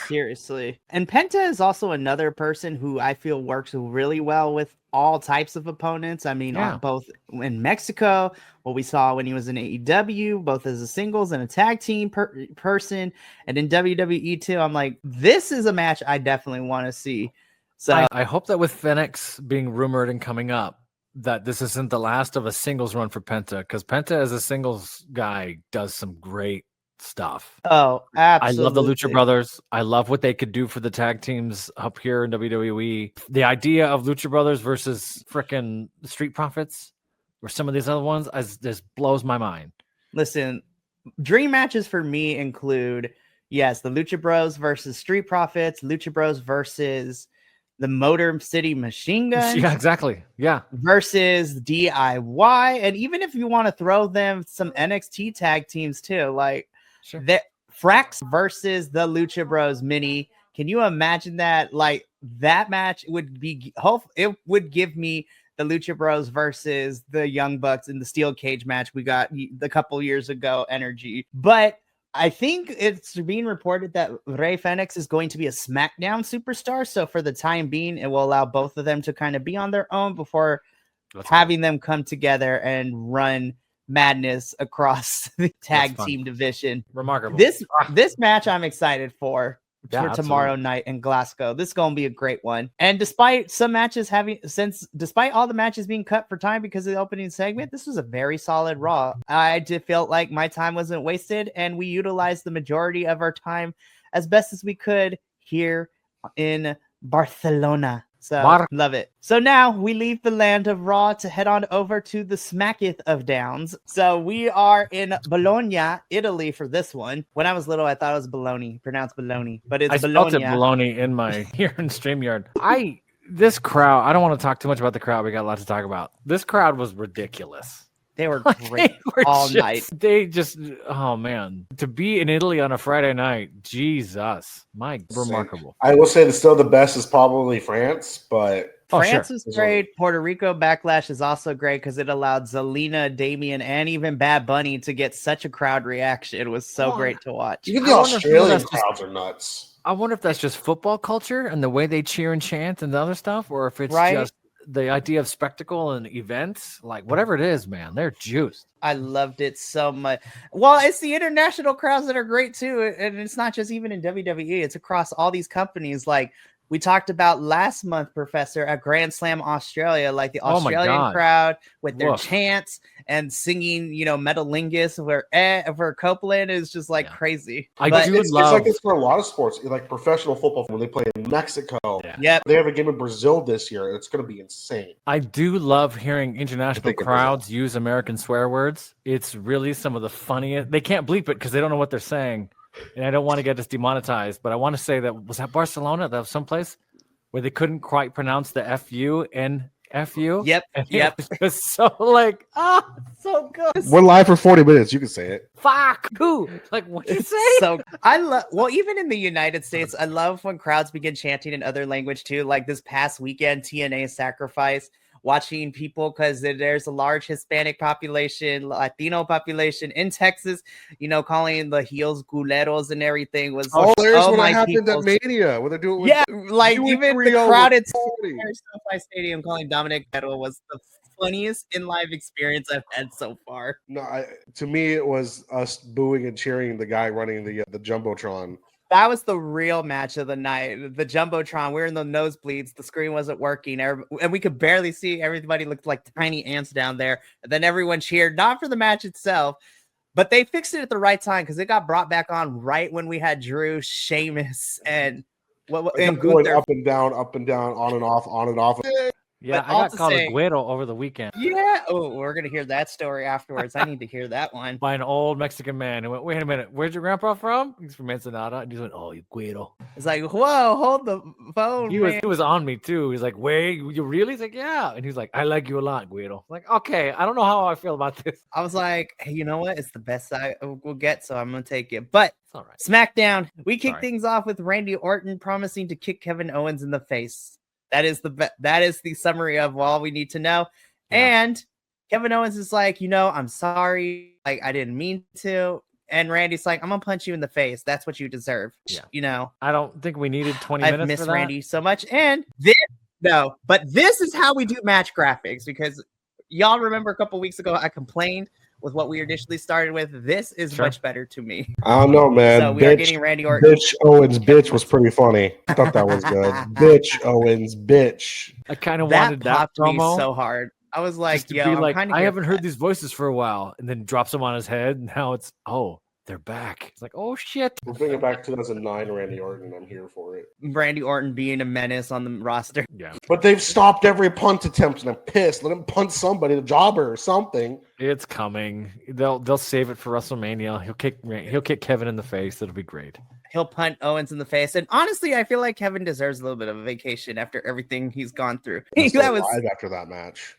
Speaker 1: Seriously. And Penta is also another person who I feel works really well with all types of opponents. I mean, both in Mexico, what we saw when he was in AEW, both as a singles and a tag team person, and in WWE too. I'm this is a match I definitely want to see. So
Speaker 2: I hope that with Phoenix being rumored and coming up, that this isn't the last of a singles run for Penta, because Penta as a singles guy does some great stuff.
Speaker 1: Oh, absolutely.
Speaker 2: I love the Lucha Brothers. I love what they could do for the tag teams up here in WWE. The idea of Lucha Brothers versus frickin' Street Profits or some of these other ones just blows my mind.
Speaker 1: Listen, dream matches for me include, yes, the Lucha Bros versus Street Profits, Lucha Bros versus the Motor City Machine Guns.
Speaker 2: Yeah, exactly. Yeah.
Speaker 1: Versus DIY. And even if you want to throw them some NXT tag teams too,
Speaker 2: sure.
Speaker 1: Frax versus the Lucha Bros mini. Can you imagine that? That match would be, it would give me the Lucha Bros versus the Young Bucks in the steel cage match we got a couple years ago energy. But I think it's being reported that Rey Fenix is going to be a SmackDown superstar. So for the time being, it will allow both of them to kind of be on their own before having them come together and run madness across the tag team division.
Speaker 2: Remarkable.
Speaker 1: This match I'm excited for tomorrow
Speaker 2: absolutely.
Speaker 1: night in Glasgow. This is going to be a great one. And despite all the matches being cut for time because of the opening segment, this was a very solid Raw. I did feel like my time wasn't wasted, and we utilized the majority of our time as best as we could here in Barcelona. So love it. So now we leave the land of Raw to head on over to the Smacketh of Downs. So we are in Bologna, Italy for this one. When I was little, I thought it was bologna, pronounced bologna, but it's Bologna.
Speaker 2: I spelled it bologna in my here in StreamYard. This crowd, I don't want to talk too much about the crowd. We got a lot to talk about. This crowd was ridiculous.
Speaker 1: They were
Speaker 2: Like,
Speaker 1: great all night.
Speaker 2: They just, oh man, to be in Italy on a Friday night, Jesus, remarkable.
Speaker 3: I will say that still the best is probably France, but
Speaker 1: France is great. Puerto Rico Backlash is also great because it allowed Zelina, Damien, and even Bad Bunny to get such a crowd reaction. It was so great to watch.
Speaker 3: Even the Australian crowds are nuts.
Speaker 2: I wonder if that's just football culture and the way they cheer and chant and the other stuff, or if it's just the idea of spectacle and events. Like, whatever it is, man, they're juiced.
Speaker 1: I loved it so much. Well, it's the international crowds that are great too. And it's not just even in WWE, it's across all these companies. Like, we talked about last month, Professor, at Grand Slam Australia, like the Australian crowd with their chants and singing, Metalingus, where Copeland is just like crazy.
Speaker 3: It's like it's for a lot of sports, like professional football when they play in Mexico.
Speaker 1: Yeah.
Speaker 3: They have a game in Brazil this year. It's going to be insane.
Speaker 2: I do love hearing international crowds use American swear words. It's really some of the funniest. They can't bleep it because they don't know what they're saying. And I don't want to get us demonetized, but I want to say was that Barcelona? That was someplace where they couldn't quite pronounce the FU and FU.
Speaker 1: Yep.
Speaker 2: It's so like, so good.
Speaker 3: We're live for 40 minutes. You can say it.
Speaker 2: Fuck. Who? Like, what you say?
Speaker 1: So I love. Well, even in the United States, I love when crowds begin chanting in other language too. Like this past weekend, TNA Sacrifice. Watching people, because there's a large Hispanic population, Latino population in Texas, calling the heels culeros and everything was
Speaker 3: there's what happened at Mania where they're doing
Speaker 1: like even the crowded SoFi Stadium calling Dominic Guerrero was the funniest in live experience I've had so far.
Speaker 3: No, to me it was us booing and cheering the guy running the Jumbotron.
Speaker 1: That was the real match of the night. The Jumbotron, we're in the nosebleeds. The screen wasn't working. And we could barely see. Everybody looked like tiny ants down there. And then everyone cheered, not for the match itself, but they fixed it at the right time because it got brought back on right when we had Drew, Sheamus, and
Speaker 3: going up and down, on and off.
Speaker 2: Yeah, I got called a Guero over the weekend.
Speaker 1: Yeah. Oh, we're going to hear that story afterwards. I need to hear that one.
Speaker 2: By an old Mexican man who went, wait a minute, where's your grandpa from? He's from Ensenada. And he went, oh, you Guero.
Speaker 1: It's like, whoa, hold the phone,
Speaker 2: he was on me, too. He's like, wait, you really? He's like, yeah. And he's like, I like you a lot, Guero. I'm like, okay, I don't know how I feel about this.
Speaker 1: I was like, hey, you know what? It's the best I will get, so I'm going to take it. But
Speaker 2: it's all right.
Speaker 1: SmackDown, we kick things off with Randy Orton promising to kick Kevin Owens in the face. That is the summary of all we need to know. Yeah. And Kevin Owens is like, I'm sorry. Like, I didn't mean to. And Randy's like, I'm going to punch you in the face. That's what you deserve.
Speaker 2: Yeah. I don't think we needed 20 minutes.
Speaker 1: I've missed Randy so much. And this is how we do match graphics, because y'all remember a couple weeks ago, I complained with what we initially started with. This is much better to me.
Speaker 3: I don't know, man.
Speaker 1: So we are getting Randy Orton.
Speaker 3: Bitch Owens, bitch was pretty funny. I thought that was good. Bitch Owens, bitch.
Speaker 2: I kind of wanted that promo
Speaker 1: me so hard. I was like,
Speaker 2: I haven't heard these voices for a while, and then drops them on his head, and now it's they're back. It's like, oh shit.
Speaker 3: We're bringing back 2009 Randy Orton. I'm here for it.
Speaker 1: Randy Orton being a menace on the roster.
Speaker 2: Yeah.
Speaker 3: But they've stopped every punt attempt, and I'm pissed. Let him punt somebody, the jobber or something.
Speaker 2: It's coming. They'll save it for WrestleMania. He'll kick Kevin in the face. It'll be great.
Speaker 1: He'll punt Owens in the face. And honestly, I feel like Kevin deserves a little bit of a vacation after everything he's gone through.
Speaker 3: That was live after that match.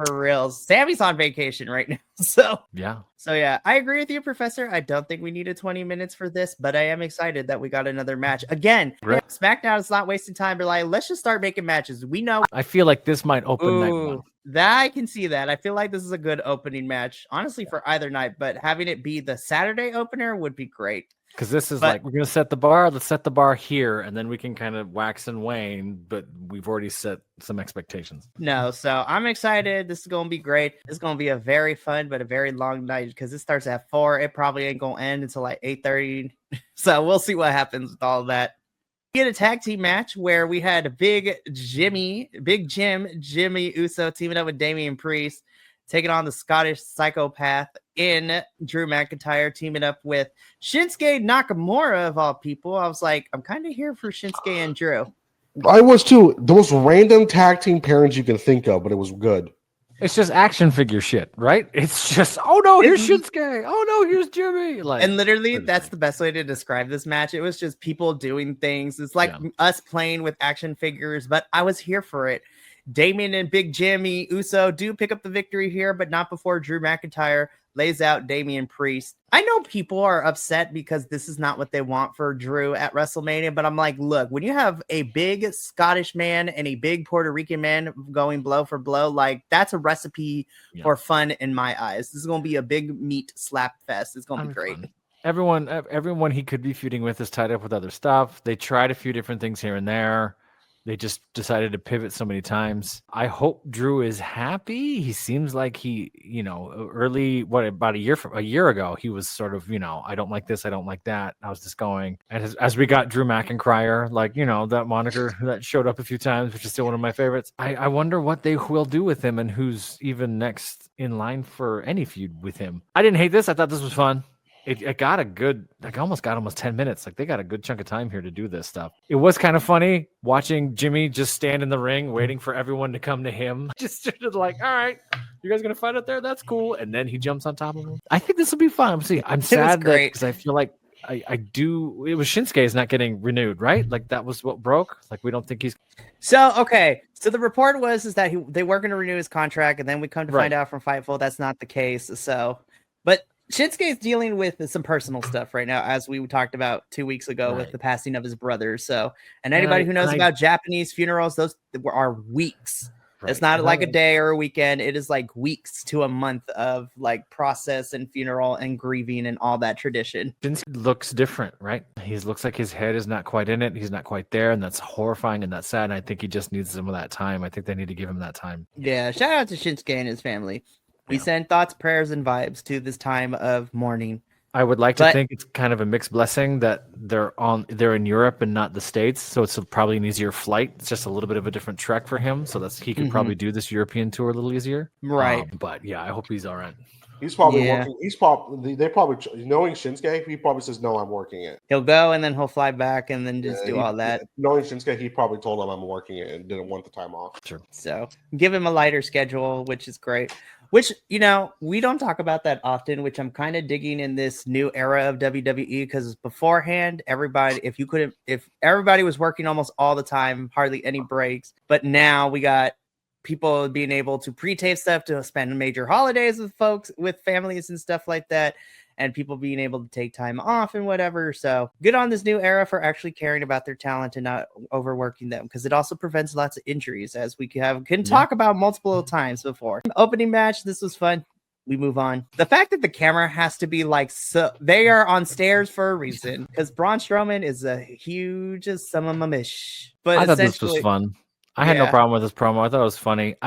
Speaker 1: For real. Sammy's on vacation right now. So
Speaker 2: yeah,
Speaker 1: I agree with you, Professor. I don't think we needed 20 minutes for this, but I am excited that we got another match. Again, SmackDown is not wasting time. They're like, let's just start making matches. We know.
Speaker 2: I feel like this might open night one.
Speaker 1: That I can see that. I feel like this is a good opening match, honestly, for either night, but having it be the Saturday opener would be great.
Speaker 2: Because this is like, we're going to set the bar. Let's set the bar here, and then we can kind of wax and wane, but we've already set some expectations.
Speaker 1: No, so I'm excited. This is going to be great. It's going to be a very fun, but a very long night, because it starts at 4. It probably ain't going to end until like 8:30. So we'll see what happens with all of that. We had a tag team match where we had Big Jim, Jimmy Uso teaming up with Damian Priest, taking on the Scottish psychopath in Drew McIntyre, teaming up with Shinsuke Nakamura, of all people. I was like, I'm kind of here for Shinsuke and Drew.
Speaker 3: I was too. The most random tag team pairings you can think of, but it was good.
Speaker 2: It's just action figure shit, right? It's just, oh no, here's Shinsuke. Oh no, here's Jimmy. Like,
Speaker 1: and literally, that's the best way to describe this match. It was just people doing things. It's like us playing with action figures, but I was here for it. Damien and Big Jimmy Uso do pick up the victory here, but not before Drew McIntyre lays out Damian Priest. I know people are upset because this is not what they want for Drew at WrestleMania, but I'm like, look, when you have a big Scottish man and a big Puerto Rican man going blow for blow, like that's a recipe for fun in my eyes. This is going to be a big meat slap fest. It's going to be great.
Speaker 2: Fun. Everyone he could be feuding with is tied up with other stuff. They tried a few different things here and there. They just decided to pivot so many times. I hope Drew is happy. He seems like he, about a year ago, he was sort of, I don't like this, I don't like that. How's this going? And as we got Drew McIntyre, that moniker that showed up a few times, which is still one of my favorites. I wonder what they will do with him and who's even next in line for any feud with him. I didn't hate this. I thought this was fun. It got a good, almost 10 minutes. They got a good chunk of time here to do this stuff. It was kind of funny watching Jimmy just stand in the ring, waiting for everyone to come to him. Just sort of all right, you guys going to fight out there? That's cool. And then he jumps on top of him. I think this will be fun. I'm sad because I feel like it was Shinsuke's not getting renewed, right? That was what broke. We don't think he's.
Speaker 1: So, okay. So the report was that they were going to renew his contract. And then we come to find out from Fightful, that's not the case. So, but Shinsuke is dealing with some personal stuff right now, as we talked about 2 weeks ago with the passing of his brother. So, and anybody who knows about Japanese funerals, those are weeks. Right. It's not like a day or a weekend. It is weeks to a month of process and funeral and grieving and all that tradition.
Speaker 2: Shinsuke looks different, right? He looks like his head is not quite in it. He's not quite there. And that's horrifying and that's sad. And I think he just needs some of that time. I think they need to give him that time.
Speaker 1: Yeah. Shout out to Shinsuke and his family. We send thoughts, prayers, and vibes to this time of mourning.
Speaker 2: I would like to think it's kind of a mixed blessing that they're in Europe and not the States, so it's probably an easier flight. It's just a little bit of a different trek for him, so he can probably do this European tour a little easier.
Speaker 1: Right.
Speaker 2: But yeah, I hope he's all right.
Speaker 3: He's probably working. They probably knowing Shinsuke, he probably says, "No, I'm working it."
Speaker 1: He'll go and then he'll fly back and then just do all that.
Speaker 3: Knowing Shinsuke, he probably told him I'm working it and didn't want the time off.
Speaker 2: Sure.
Speaker 1: So give him a lighter schedule, which is great. Which, we don't talk about that often, which I'm kind of digging in this new era of WWE, because beforehand, if everybody was working almost all the time, hardly any breaks. But now we got people being able to pre-tape stuff to spend major holidays with folks, with families and stuff like that. And people being able to take time off and whatever. So good on this new era for actually caring about their talent and not overworking them, because it also prevents lots of injuries, as we can talk about multiple times before. Opening match, this was fun. We move on. The fact that the camera has to be so they are on stairs for a reason, because Braun Strowman is a huge summamish. But
Speaker 2: I thought this was fun. I had no problem with this promo. I thought it was funny.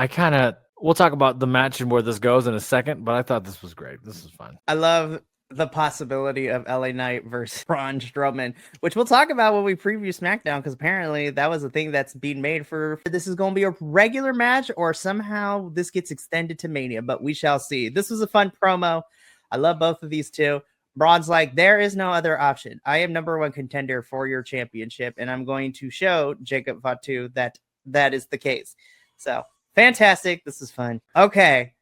Speaker 2: We'll talk about the match and where this goes in a second, but I thought this was great. This was fun.
Speaker 1: I love the possibility of LA Knight versus Braun Strowman, which we'll talk about when we preview SmackDown, because apparently that was a thing that's being made for this is going to be a regular match, or somehow this gets extended to Mania, but we shall see. This was a fun promo. I love both of these two. Braun's there is no other option. I am number one contender for your championship, and I'm going to show Jacob Fatu that is the case. So fantastic. This is fun. Okay.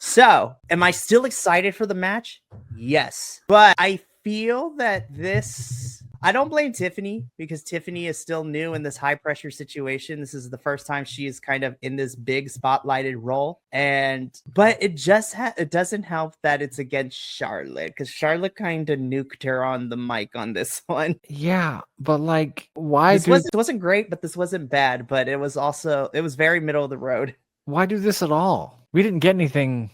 Speaker 1: So, am I still excited for the match? Yes. But I feel that I don't blame Tiffany, because Tiffany is still new in this high pressure situation. This is the first time she is kind of in this big spotlighted role. But it just it doesn't help that it's against Charlotte, because Charlotte kind of nuked her on the mic on this one.
Speaker 2: Yeah, but why?
Speaker 1: This wasn't great, but this wasn't bad. But it was very middle of the road.
Speaker 2: Why do this at all? We didn't get anything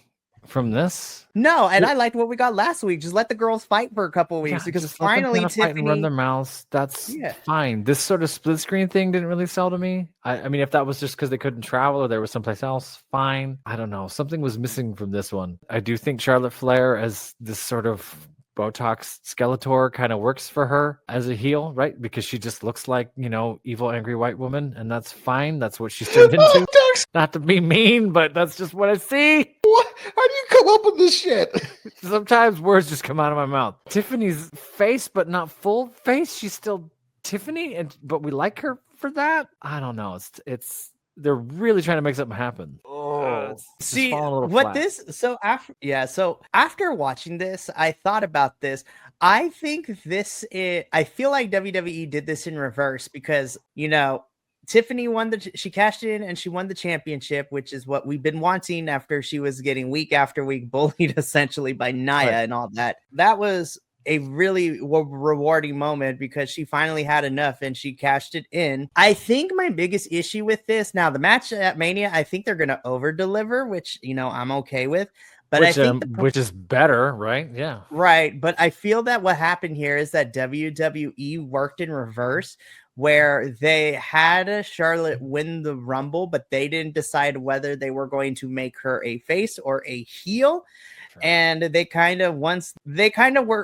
Speaker 2: from this.
Speaker 1: No, and I liked what we got last week. Just let the girls fight for a couple of weeks, because finally Tiffany
Speaker 2: run their mouths. That's fine. This sort of split screen thing didn't really sell to me. I mean, if that was just because they couldn't travel or they were someplace else, fine. I don't know. Something was missing from this one. I do think Charlotte Flair as this sort of Botox Skeletor kind of works for her as a heel, right? Because she just looks like, evil, angry white woman, and that's fine. That's what she's turned into. Not to be mean, but that's just what I see.
Speaker 3: What? How do you come up with this shit?
Speaker 2: Sometimes words just come out of my mouth. Tiffany's face, but not full face. She's still Tiffany, but we like her for that. I don't know. They're really trying to make something happen.
Speaker 1: See what flat. So after watching this, I thought about this. I think I feel like WWE did this in reverse, because Tiffany she cashed in and she won the championship, which is what we've been wanting after she was getting week after week bullied essentially by Nia and all that. That was a really rewarding moment because she finally had enough and she cashed it in. I think my biggest issue with this, now the match at Mania, I think they're going to over deliver, which, I'm okay with. But I think
Speaker 2: which is better, right? Yeah.
Speaker 1: Right. But I feel that what happened here is that WWE worked in reverse, where they had Charlotte win the Rumble, but they didn't decide whether they were going to make her a face or a heel. Sure. And they kind of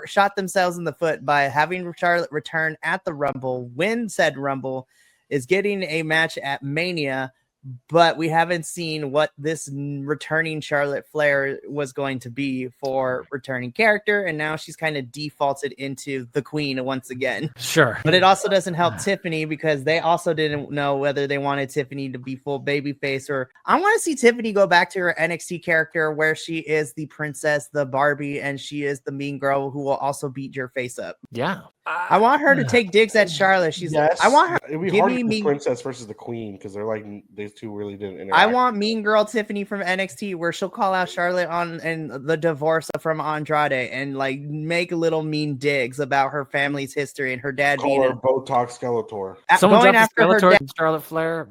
Speaker 1: shot themselves in the foot by having Charlotte return at the Rumble, win said Rumble, is getting a match at Mania. But we haven't seen what this returning Charlotte Flair was going to be for returning character. And now she's kind of defaulted into the queen once again.
Speaker 2: Sure.
Speaker 1: But it also doesn't help Tiffany because they also didn't know whether they wanted Tiffany to be full babyface or I want to see Tiffany go back to her NXT character where she is the princess, the Barbie, and she is the mean girl who will also beat your face up.
Speaker 2: Yeah.
Speaker 1: I want her to take digs at Charlotte. I want her.
Speaker 3: It'd be hard to be princess versus the queen because they're like these two really didn't interact.
Speaker 1: I want Mean Girl Tiffany from NXT where she'll call out Charlotte and the divorce from Andrade and like make little mean digs about her family's history and her dad
Speaker 3: being her Botox Skeletor.
Speaker 2: Someone going after Skeletor and Charlotte Flair,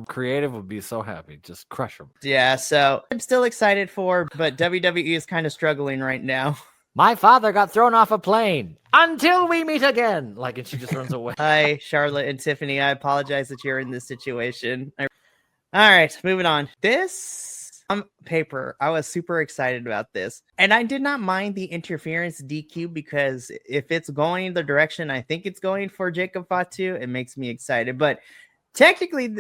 Speaker 2: creative would be so happy, just crush them.
Speaker 1: Yeah, so I'm still excited but WWE is kind of struggling right now.
Speaker 2: My father got thrown off a plane. Until we meet again. And she just runs away.
Speaker 1: Hi, Charlotte and Tiffany. I apologize that you're in this situation. All right, moving on. This on paper, I was super excited about this. And I did not mind the interference DQ because if it's going the direction I think it's going for Jacob Fatu, it makes me excited. But technically,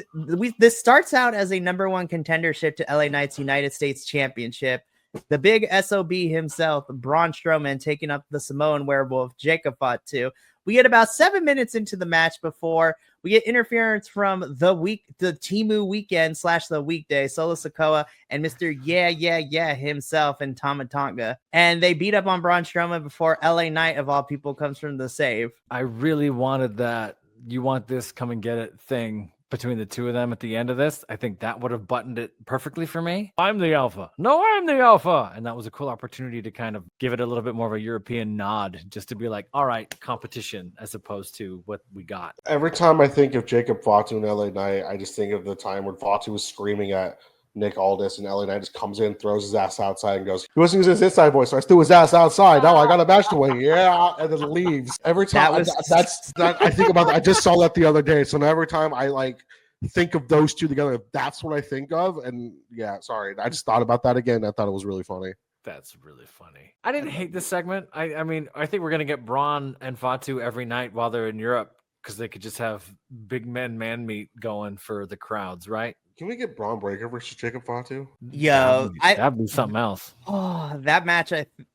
Speaker 1: this starts out as a number one contendership to LA Knight's United States Championship. The big SOB himself, Braun Strowman, taking up the Samoan werewolf, Jacob Fatu. We get about 7 minutes into the match before we get interference from the Temu weekend / the weekday, Solo Sikoa and Mr. Yeah himself and Tama Tonga. And they beat up on Braun Strowman before LA Knight, of all people, comes from the save.
Speaker 2: I really wanted that you want this, come and get it thing between the two of them at the end of this. I think that would have buttoned it perfectly for me. I'm the alpha. No, I'm the alpha. And that was a cool opportunity to kind of give it a little bit more of a European nod, just to be like, all right, competition, as opposed to what we got.
Speaker 3: Every time I think of Jacob Fatu and LA Knight, I just think of the time when Fatu was screaming at Nick Aldis and LA Knight just comes in, throws his ass outside and goes, he wasn't using his inside voice, so I threw his ass outside. Now I got a match to win. Yeah, and then leaves. Every time I think about that. I just saw that the other day. So now every time I think of those two together, that's what I think of. And yeah, sorry, I just thought about that again. I thought it was really funny.
Speaker 2: That's really funny. I didn't hate this segment. I mean, I think we're gonna get Braun and Fatu every night while they're in Europe because they could just have big man meet going for the crowds, right?
Speaker 3: Can we get Braun Breaker versus Jacob Fatu?
Speaker 1: Yo,
Speaker 2: that'd be something else.
Speaker 1: Oh, that match,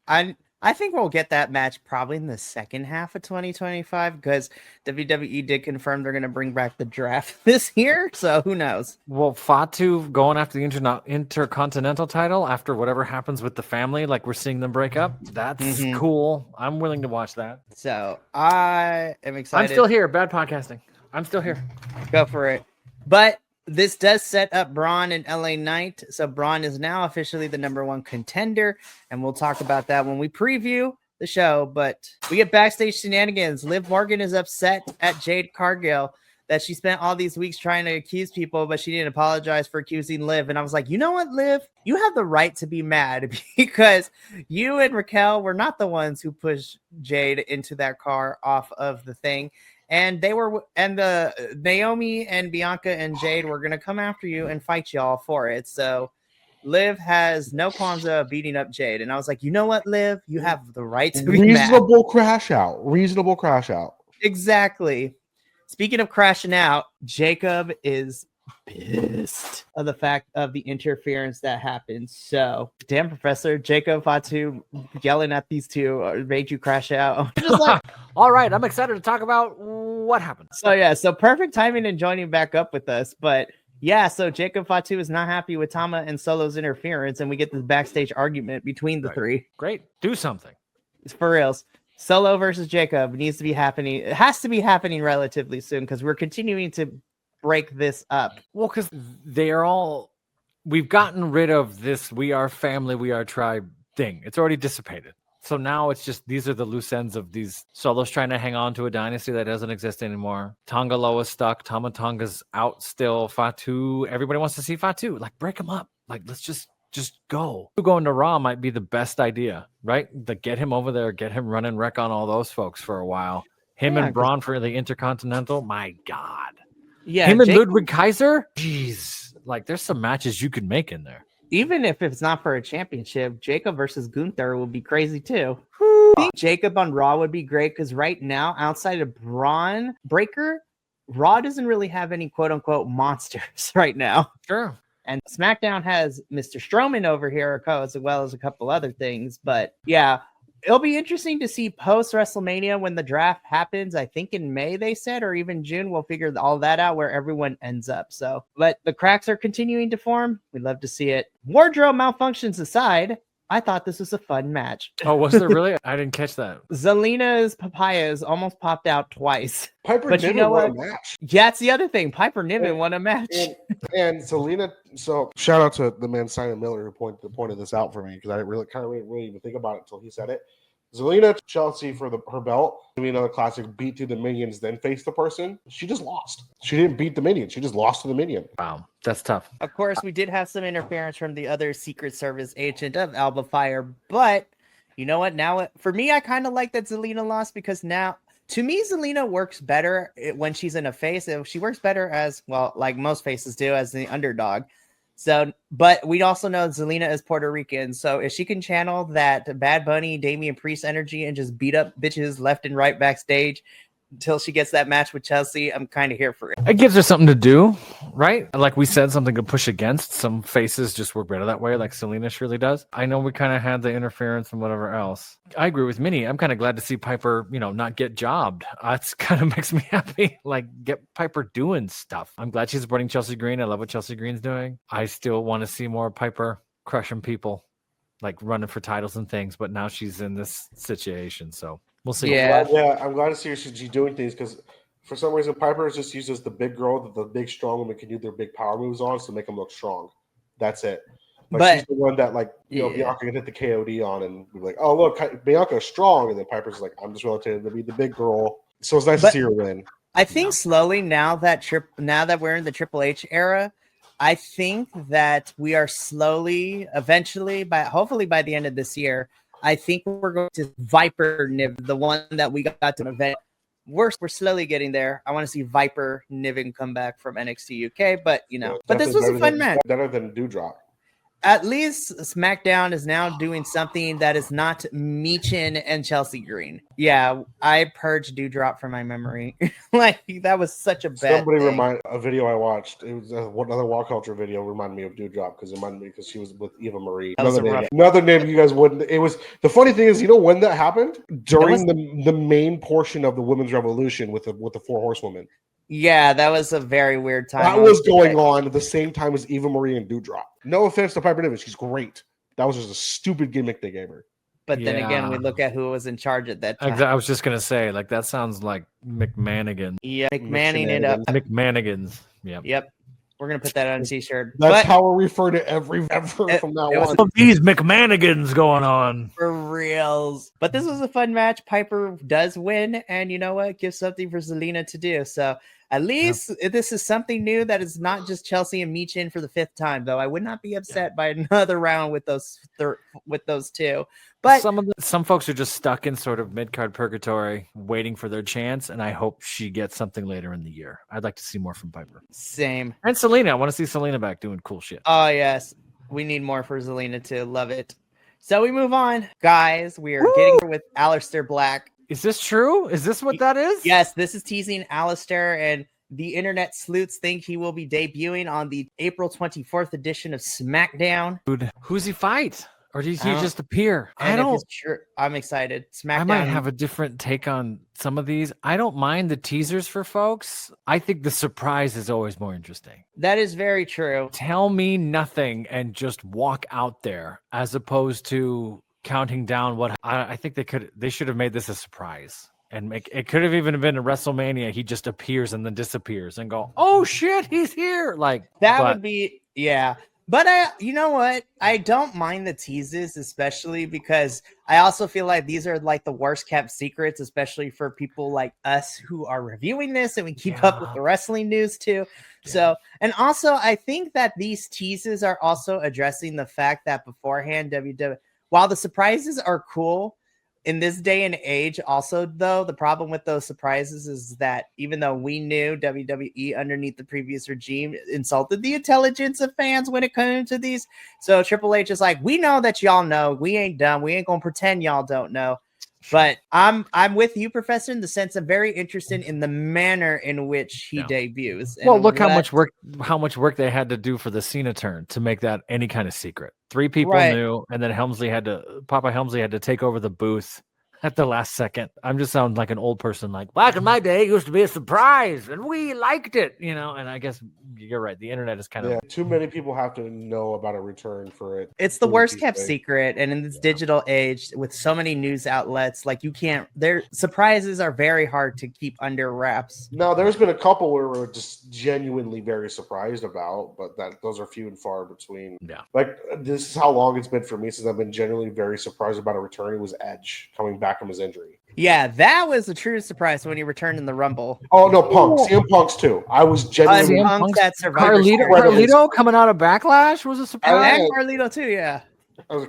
Speaker 1: I think we'll get that match probably in the second half of 2025 because WWE did confirm they're going to bring back the draft this year. So who knows?
Speaker 2: Well, Fatu going after the Intercontinental title after whatever happens with the family, like we're seeing them break up. That's cool. I'm willing to watch that.
Speaker 1: So I am excited.
Speaker 2: I'm still here. Bad podcasting. I'm still here.
Speaker 1: Go for it. But this does set up Braun and LA Knight. So Braun is now officially the number one contender. And we'll talk about that when we preview the show. But we get backstage shenanigans. Liv Morgan is upset at Jade Cargill that she spent all these weeks trying to accuse people, but she didn't apologize for accusing Liv. And I was like, you know what, Liv? You have the right to be mad because you and Raquel were not the ones who pushed Jade into that car off of the thing. And the Naomi and Bianca and Jade were going to come after you and fight y'all for it. So Liv has no qualms of beating up Jade. And I was like, you know what, Liv? You have the right to be mad.
Speaker 3: Reasonable crash out.
Speaker 1: Exactly. Speaking of crashing out, Jacob is pissed of the fact of the interference that happened. So, damn, Professor, Jacob Fatu yelling at these two made you crash out. Just like,
Speaker 2: all right, I'm excited to talk about what happened.
Speaker 1: So perfect timing and joining back up with us. But yeah, so Jacob Fatu is not happy with Tama and Solo's interference, and we get this backstage argument between the three.
Speaker 2: Great, do something.
Speaker 1: It's for reals. Solo versus Jacob needs to be happening. It has to be happening relatively soon because we're continuing to break this up?
Speaker 2: Well, because we've gotten rid of this "we are family, we are tribe" thing. It's already dissipated. So now it's just these are the loose ends of these solos trying to hang on to a dynasty that doesn't exist anymore. Tongaloa's stuck. Tama Tonga's out still. Fatu. Everybody wants to see Fatu. Like, break them up. Like, let's just go. Going to Raw might be the best idea, right? Get him over there, get him running wreck on all those folks for a while. Him and Braun for the Intercontinental. My God.
Speaker 1: Yeah.
Speaker 2: Him and Ludwig Kaiser. Jeez. Like, there's some matches you could make in there.
Speaker 1: Even if it's not for a championship, Jacob versus Gunther would be crazy too. I think Jacob on Raw would be great because right now, outside of Braun Breaker, Raw doesn't really have any quote unquote monsters right now.
Speaker 2: Sure.
Speaker 1: And SmackDown has Mr. Strowman over here, as well as a couple other things. But yeah, it'll be interesting to see post WrestleMania when the draft happens. I think in May, they said, or even June. We'll figure all that out where everyone ends up. So, but the cracks are continuing to form. We'd love to see it. Wardrobe malfunctions aside, I thought this was a fun match.
Speaker 2: Oh, was there really? I didn't catch that.
Speaker 1: Zelina's papayas almost popped out twice.
Speaker 3: Piper
Speaker 1: But
Speaker 3: Niven
Speaker 1: you know
Speaker 3: won
Speaker 1: what?
Speaker 3: a match.
Speaker 1: Yeah, it's the other thing. Piper Niven won a match.
Speaker 3: And Zelina, so shout out to the man Simon Miller who pointed this out for me because I didn't really even think about it until he said it. Zelina Chelsea for her belt. Maybe another classic beat to the minions, then face the person. She just lost. She didn't beat the minion. She just lost to the minion.
Speaker 2: Wow, that's tough.
Speaker 1: Of course, we did have some interference from the other Secret Service agent of Alba Fire, but you know what? Now, for me, I kind of like that Zelina lost because now, to me, Zelina works better when she's in a face. She works better as, well, like most faces do, as the underdog. So, but we also know Zelina is Puerto Rican. So if she can channel that Bad Bunny, Damian Priest energy and just beat up bitches left and right backstage until she gets that match with Chelsea, I'm kind of here for it.
Speaker 2: It gives her something to do, right? Like we said, something to push against. Some faces just work better that way, like Selena surely does. I know we kind of had the interference and whatever else. I agree with Minnie. I'm kind of glad to see Piper, not get jobbed. It's kind of makes me happy. Like, get Piper doing stuff. I'm glad she's supporting Chelsea Green. I love what Chelsea Green's doing. I still want to see more Piper crushing people, like running for titles and things. But now she's in this situation, so we'll see.
Speaker 1: Yeah,
Speaker 3: I'm glad to see her. She's doing things because for some reason Piper is just uses the big girl that the big strong woman can do their big power moves on to make them look strong. That's it. But she's the one that Bianca can hit the KOD on and be like, oh look, Bianca's strong, and then Piper's like, I'm just relative to be the big girl. So it's nice to see her win.
Speaker 1: I think slowly now that we're in the Triple H era, I think that we are slowly, eventually, hopefully by the end of this year, I think we're going to Viper Niven, the one that we got to an event. We're slowly getting there. I want to see Viper Niven come back from NXT UK, but but this was a fun match.
Speaker 3: Better than Dewdrop.
Speaker 1: At least SmackDown is now doing something that is not Meechin and Chelsea Green. Yeah, I purged Dewdrop from my memory. Like, that was such a bad thing.
Speaker 3: A video I watched. It was another Wall Culture video reminded me of Dewdrop because she was with Eva Marie. Another name you guys wouldn't. It was the funny thing is, when that happened? During the main portion of the Women's Revolution with the Four Horsewomen.
Speaker 1: Yeah, that was a very weird time.
Speaker 3: That was going on at the same time as Eva Marie and Dewdrop. No offense to Piper Niven, she's great. That was just a stupid gimmick they gave her.
Speaker 1: But then again, we look at who was in charge at that time.
Speaker 2: I was just gonna say, like, that sounds like McMannigan.
Speaker 1: Yeah, McManning it up.
Speaker 2: McMannigans.
Speaker 1: Yep. We're gonna put that on a t-shirt.
Speaker 3: That's how we'll refer to ever from now on.
Speaker 2: These McMannigans going on.
Speaker 1: For reals. But this was a fun match. Piper does win, and you know what? Gives something for Zelina to do. So at least this is something new that is not just Chelsea and Meechin for the 5th time, though. I would not be upset by another round with those two. But
Speaker 2: some folks are just stuck in sort of mid-card purgatory, waiting for their chance, and I hope she gets something later in the year. I'd like to see more from Piper.
Speaker 1: Same.
Speaker 2: And Selena. I want to see Selena back doing cool shit.
Speaker 1: Oh, yes. We need more for Zelina, too. Love it. So we move on. Guys, we are getting here with Aleister Black.
Speaker 2: Is this true? Is this what that is?
Speaker 1: Yes, this is teasing Aleister, and the internet sleuths think he will be debuting on the April 24th edition of SmackDown.
Speaker 2: Dude, who's he fight? Or does he just appear?
Speaker 1: I'm excited. SmackDown.
Speaker 2: I might have a different take on some of these. I don't mind the teasers for folks. I think the surprise is always more interesting.
Speaker 1: That is very true.
Speaker 2: Tell me nothing and just walk out there, as opposed to counting down what I think they should have made this a surprise And it could have even been a WrestleMania. He just appears and then disappears and go, oh shit, he's here. Like
Speaker 1: that would be, yeah. But you know what? I don't mind the teases, especially because I also feel like these are like the worst kept secrets, especially for people like us who are reviewing this and we keep up with the wrestling news too. Yeah. So, and also I think that these teases are also addressing the fact that beforehand, WWE, while the surprises are cool, in this day and age, also, though, the problem with those surprises is that even though we knew WWE underneath the previous regime insulted the intelligence of fans when it comes to these, so Triple H is like, we know that y'all know. We ain't dumb. We ain't gonna pretend y'all don't know. But I'm with you, Professor, in the sense I'm very interested in the manner in which he debuts.
Speaker 2: Well, look how much work they had to do for the Cena turn to make that any kind of secret. 3 people knew, and then Papa Helmsley had to take over the booth at the last second. I'm just sounding like an old person, like, back in my day, it used to be a surprise, and we liked it, you know, and I guess you're right. The internet is kind of...
Speaker 3: too many people have to know about a return for it.
Speaker 1: It's the worst kept secret, and in this digital age, with so many news outlets, like, you can't... Their surprises are very hard to keep under wraps.
Speaker 3: No, there's been a couple where we're just genuinely very surprised about, but those are few and far between.
Speaker 2: Yeah.
Speaker 3: Like, this is how long it's been for me since I've been genuinely very surprised about a return. It was Edge coming back from his injury.
Speaker 1: Yeah, that was a true surprise when he returned in the Rumble.
Speaker 3: Oh no, Punk. CM Punk's too. I was genuinely
Speaker 2: Carlito coming out of Backlash was a surprise.
Speaker 1: And Carlito too, yeah.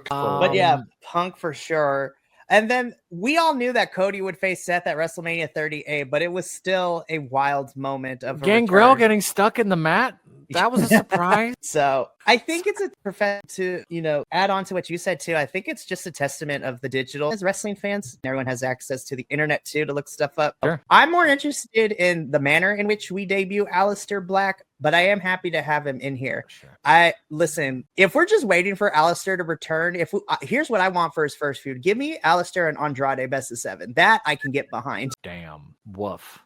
Speaker 1: But yeah, Punk for sure. And then we all knew that Cody would face Seth at WrestleMania 38, but it was still a wild moment of
Speaker 2: Gangrel getting stuck in the mat. That was a surprise.
Speaker 1: So I think it's to, add on to what you said too. I think it's just a testament of the digital as wrestling fans. Everyone has access to the internet too to look stuff up.
Speaker 2: Sure.
Speaker 1: I'm more interested in the manner in which we debut Aleister Black, but I am happy to have him in here. Sure. Listen, if we're just waiting for Aleister to return, here's what I want for his first feud. Give me Aleister and Andrade best of 7. That I can get behind.
Speaker 2: Damn. Woof.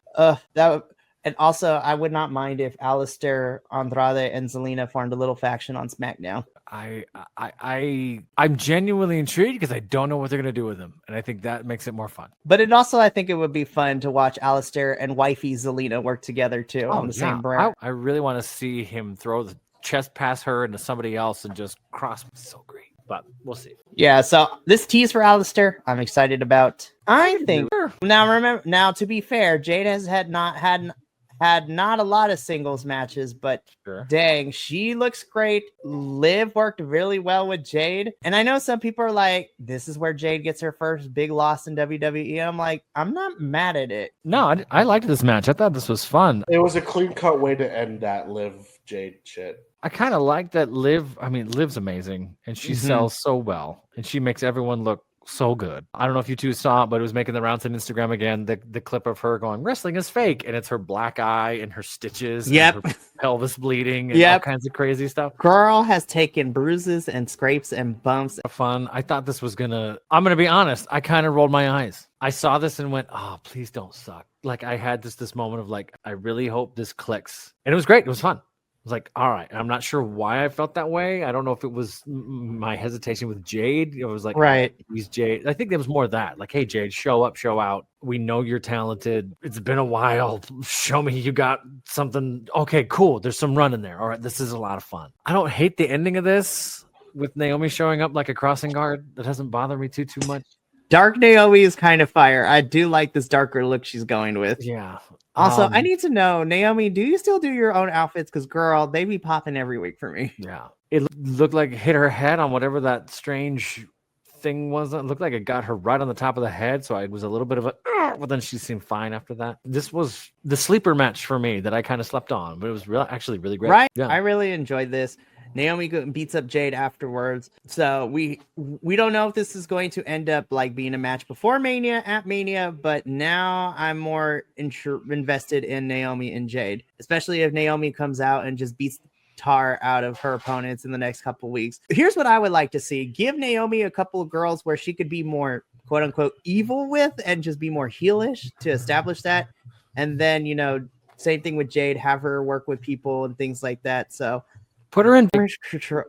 Speaker 1: And also, I would not mind if Aleister, Andrade, and Zelina formed a little faction on SmackDown.
Speaker 2: I'm genuinely intrigued because I don't know what they're going to do with him. And I think that makes it more fun.
Speaker 1: But I think it would be fun to watch Aleister and wifey Zelina work together too on the same brand.
Speaker 2: I really want to see him throw the chest past her into somebody else and just cross. So great. But we'll see.
Speaker 1: Yeah, so this tease for Aleister, I'm excited about. I think now to be fair, Jade has had not a lot of singles matches, but dang, she looks great. Liv worked really well with Jade. And I know some people are like, this is where Jade gets her first big loss in WWE. I'm like, I'm not mad at it.
Speaker 2: No, I liked this match. I thought this was fun.
Speaker 3: It was a clean-cut way to end that Liv Jade shit.
Speaker 2: I kind of like that Liv's amazing, and she sells so well, and she makes everyone look so good. I don't know if you two saw it, but it was making the rounds on Instagram again. The clip of her going, wrestling is fake, and it's her black eye and her stitches, and her pelvis bleeding, and all kinds of crazy stuff.
Speaker 1: Girl has taken bruises and scrapes and bumps.
Speaker 2: Fun. I thought this was I'm gonna be honest. I kind of rolled my eyes. I saw this and went, oh, please don't suck. Like I had this moment of like, I really hope this clicks, and it was great. It was fun. I was like, all right. I'm not sure why I felt that way. I don't know if it was my hesitation with Jade. It was like,
Speaker 1: right.
Speaker 2: He's Jade. I think there was more of that. Like, hey, Jade, show up, show out. We know you're talented. It's been a while. Show me you got something. Okay, cool. There's some run in there. All right. This is a lot of fun. I don't hate the ending of this with Naomi showing up like a crossing guard. That doesn't bother me too much.
Speaker 1: Dark Naomi is kind of fire. I do like this darker look she's going with.
Speaker 2: Yeah.
Speaker 1: Also, I need to know, Naomi, do you still do your own outfits? Because, girl, they be popping every week for me.
Speaker 2: Yeah. It looked like it hit her head on whatever that strange thing was. It looked like it got her right on the top of the head. So it was a little bit of but then she seemed fine after that. This was the sleeper match for me that I kind of slept on, but it was actually really great.
Speaker 1: Right.
Speaker 2: Yeah.
Speaker 1: I really enjoyed this. Naomi beats up Jade afterwards. So we don't know if this is going to end up like being a match before Mania, at Mania, but now I'm more invested in Naomi and Jade, especially if Naomi comes out and just beats the tar out of her opponents in the next couple weeks. Here's what I would like to see. Give Naomi a couple of girls where she could be more quote unquote evil with and just be more heelish to establish that. And then, same thing with Jade, have her work with people and things like that. So
Speaker 2: put her in
Speaker 1: for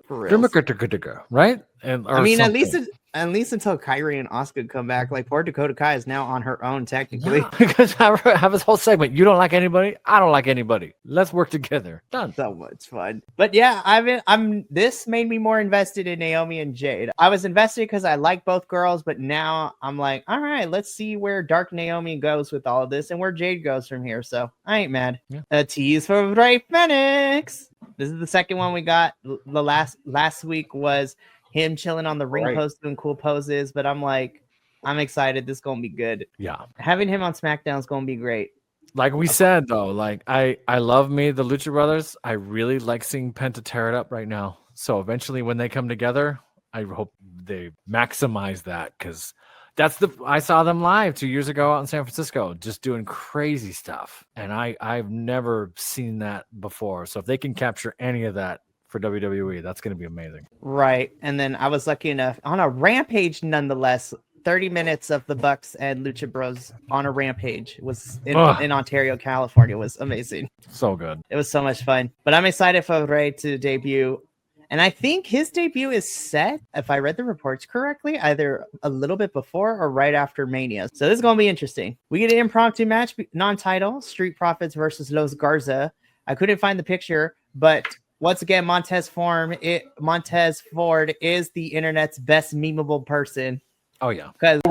Speaker 1: real.
Speaker 2: right? And
Speaker 1: at least at least until Kyrie and Asuka come back. Like poor Dakota Kai is now on her own technically.
Speaker 2: Yeah, because I have this whole segment. You don't like anybody. I don't like anybody. Let's work together. Done.
Speaker 1: So much fun. But yeah, I'm this made me more invested in Naomi and Jade. I was invested because I like both girls, but now I'm like, all right, let's see where Dark Naomi goes with all of this and where Jade goes from here. So I ain't mad.
Speaker 2: Yeah.
Speaker 1: A tease for Ray Phoenix. This is the second one we got. The last week was him chilling on the ring post doing cool poses, but I'm like, I'm excited. This is gonna be good.
Speaker 2: Yeah.
Speaker 1: Having him on SmackDown is gonna be great.
Speaker 2: Like we said though, like I love me the Lucha Brothers. I really like seeing Penta tear it up right now. So eventually when they come together, I hope they maximize that because I saw them live 2 years ago out in San Francisco, just doing crazy stuff. And I've never seen that before. So if they can capture any of that for WWE, that's going to be amazing.
Speaker 1: Right. And then I was lucky enough on a Rampage, nonetheless, 30 minutes of the Bucks and Lucha Bros on a Rampage was in Ontario, California. It was amazing.
Speaker 2: So good.
Speaker 1: It was so much fun. But I'm excited for Ray to debut. And I think his debut is set, if I read the reports correctly, either a little bit before or right after Mania. So this is going to be interesting. We get an impromptu match, non-title, Street Profits versus Los Garza. I couldn't find the picture, but once again, Montez Ford is the internet's best memeable person.
Speaker 2: Oh yeah,
Speaker 1: because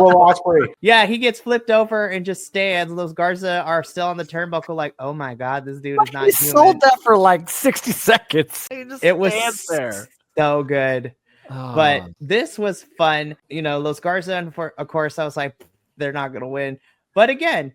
Speaker 1: yeah, he gets flipped over and just stands. Los Garza are still on the turnbuckle, like, oh my god, this dude is not.
Speaker 2: He sold that for like 60 seconds. It was
Speaker 1: there so good, but this was fun. You know, Los Garza, of course, I was like, they're not gonna win. But again,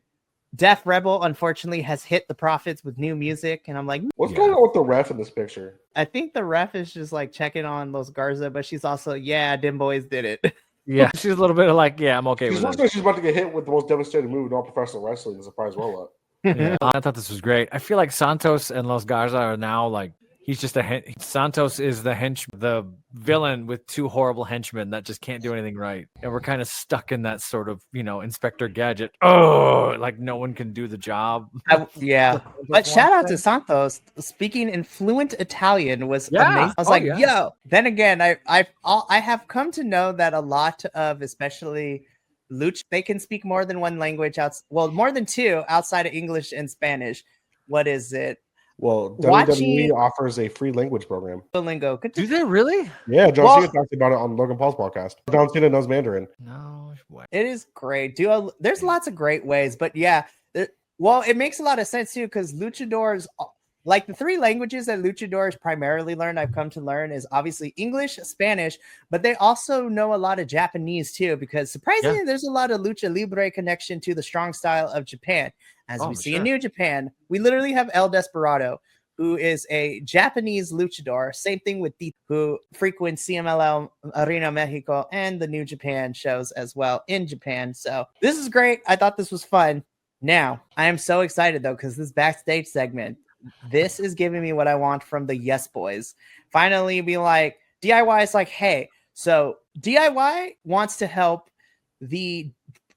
Speaker 1: Def Rebel unfortunately has hit the Profits with new music, and I'm like,
Speaker 3: what's going on with the ref in this picture?
Speaker 1: I think the ref is just like checking on Los Garza, but she's also, yeah, them boys did it.
Speaker 2: Yeah, she's a little bit of like, yeah, I'm okay with it.
Speaker 3: She's about to get hit with the most devastating move in all professional wrestling. The surprise roll-up.
Speaker 2: Yeah, I thought this was great. I feel like Santos and Los Garza are now like, he's just Santos is the villain with two horrible henchmen that just can't do anything right. And we're kind of stuck in that sort of, Inspector Gadget. Oh, like no one can do the job.
Speaker 1: Yeah. But shout out to Santos. Speaking in fluent Italian was amazing. I was yo. Then again, I have come to know that a lot of, especially Lucha, they can speak more than one language. More than two outside of English and Spanish. What is it?
Speaker 3: Well, WWE offers a free language program.
Speaker 1: Lingo.
Speaker 2: Do they really?
Speaker 3: Yeah, John Cena talks about it on Logan Paul's podcast. John Cena knows Mandarin.
Speaker 2: No way.
Speaker 1: It is great. There's lots of great ways, but yeah. It makes a lot of sense too, because luchadors, like the three languages that luchadors primarily learn, I've come to learn, is obviously English, Spanish, but they also know a lot of Japanese too, because surprisingly, there's a lot of lucha libre connection to the strong style of Japan. As we see in New Japan, we literally have El Desperado, who is a Japanese luchador. Same thing with Tito, who frequents CMLL Arena Mexico and the New Japan shows as well in Japan. So this is great. I thought this was fun. Now, I am so excited though, because this backstage segment, this is giving me what I want from the Yes Boys. Finally be like, DIY is like, hey, so DIY wants to help the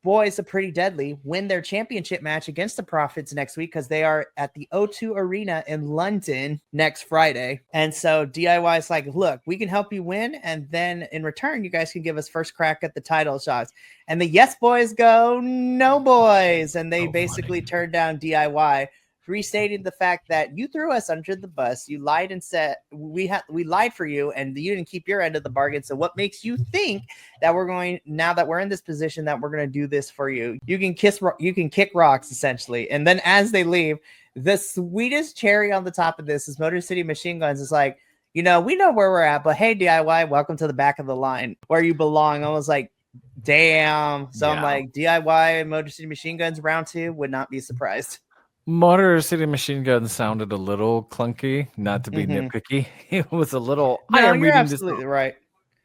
Speaker 1: Boys of Pretty Deadly win their championship match against the Profits next week, because they are at the O2 Arena in London next Friday. And so DIY is like, look, we can help you win, and then in return, you guys can give us first crack at the title shots. And the Yes Boys go, no boys. And they basically turn down DIY, restating the fact that you threw us under the bus, you lied and said we lied for you, and you didn't keep your end of the bargain. So what makes you think that now that we're in this position, that we're going to do this for you? You can kick rocks, essentially. And then as they leave, the sweetest cherry on the top of this is Motor City Machine Guns is like, we know where we're at, but hey, DIY, welcome to the back of the line where you belong. I was like, damn. So I'm like, DIY and Motor City Machine Guns round 2, would not be surprised.
Speaker 2: Motor City Machine Gun sounded a little clunky, not to be nitpicky. It was a little.
Speaker 1: No, you're absolutely right.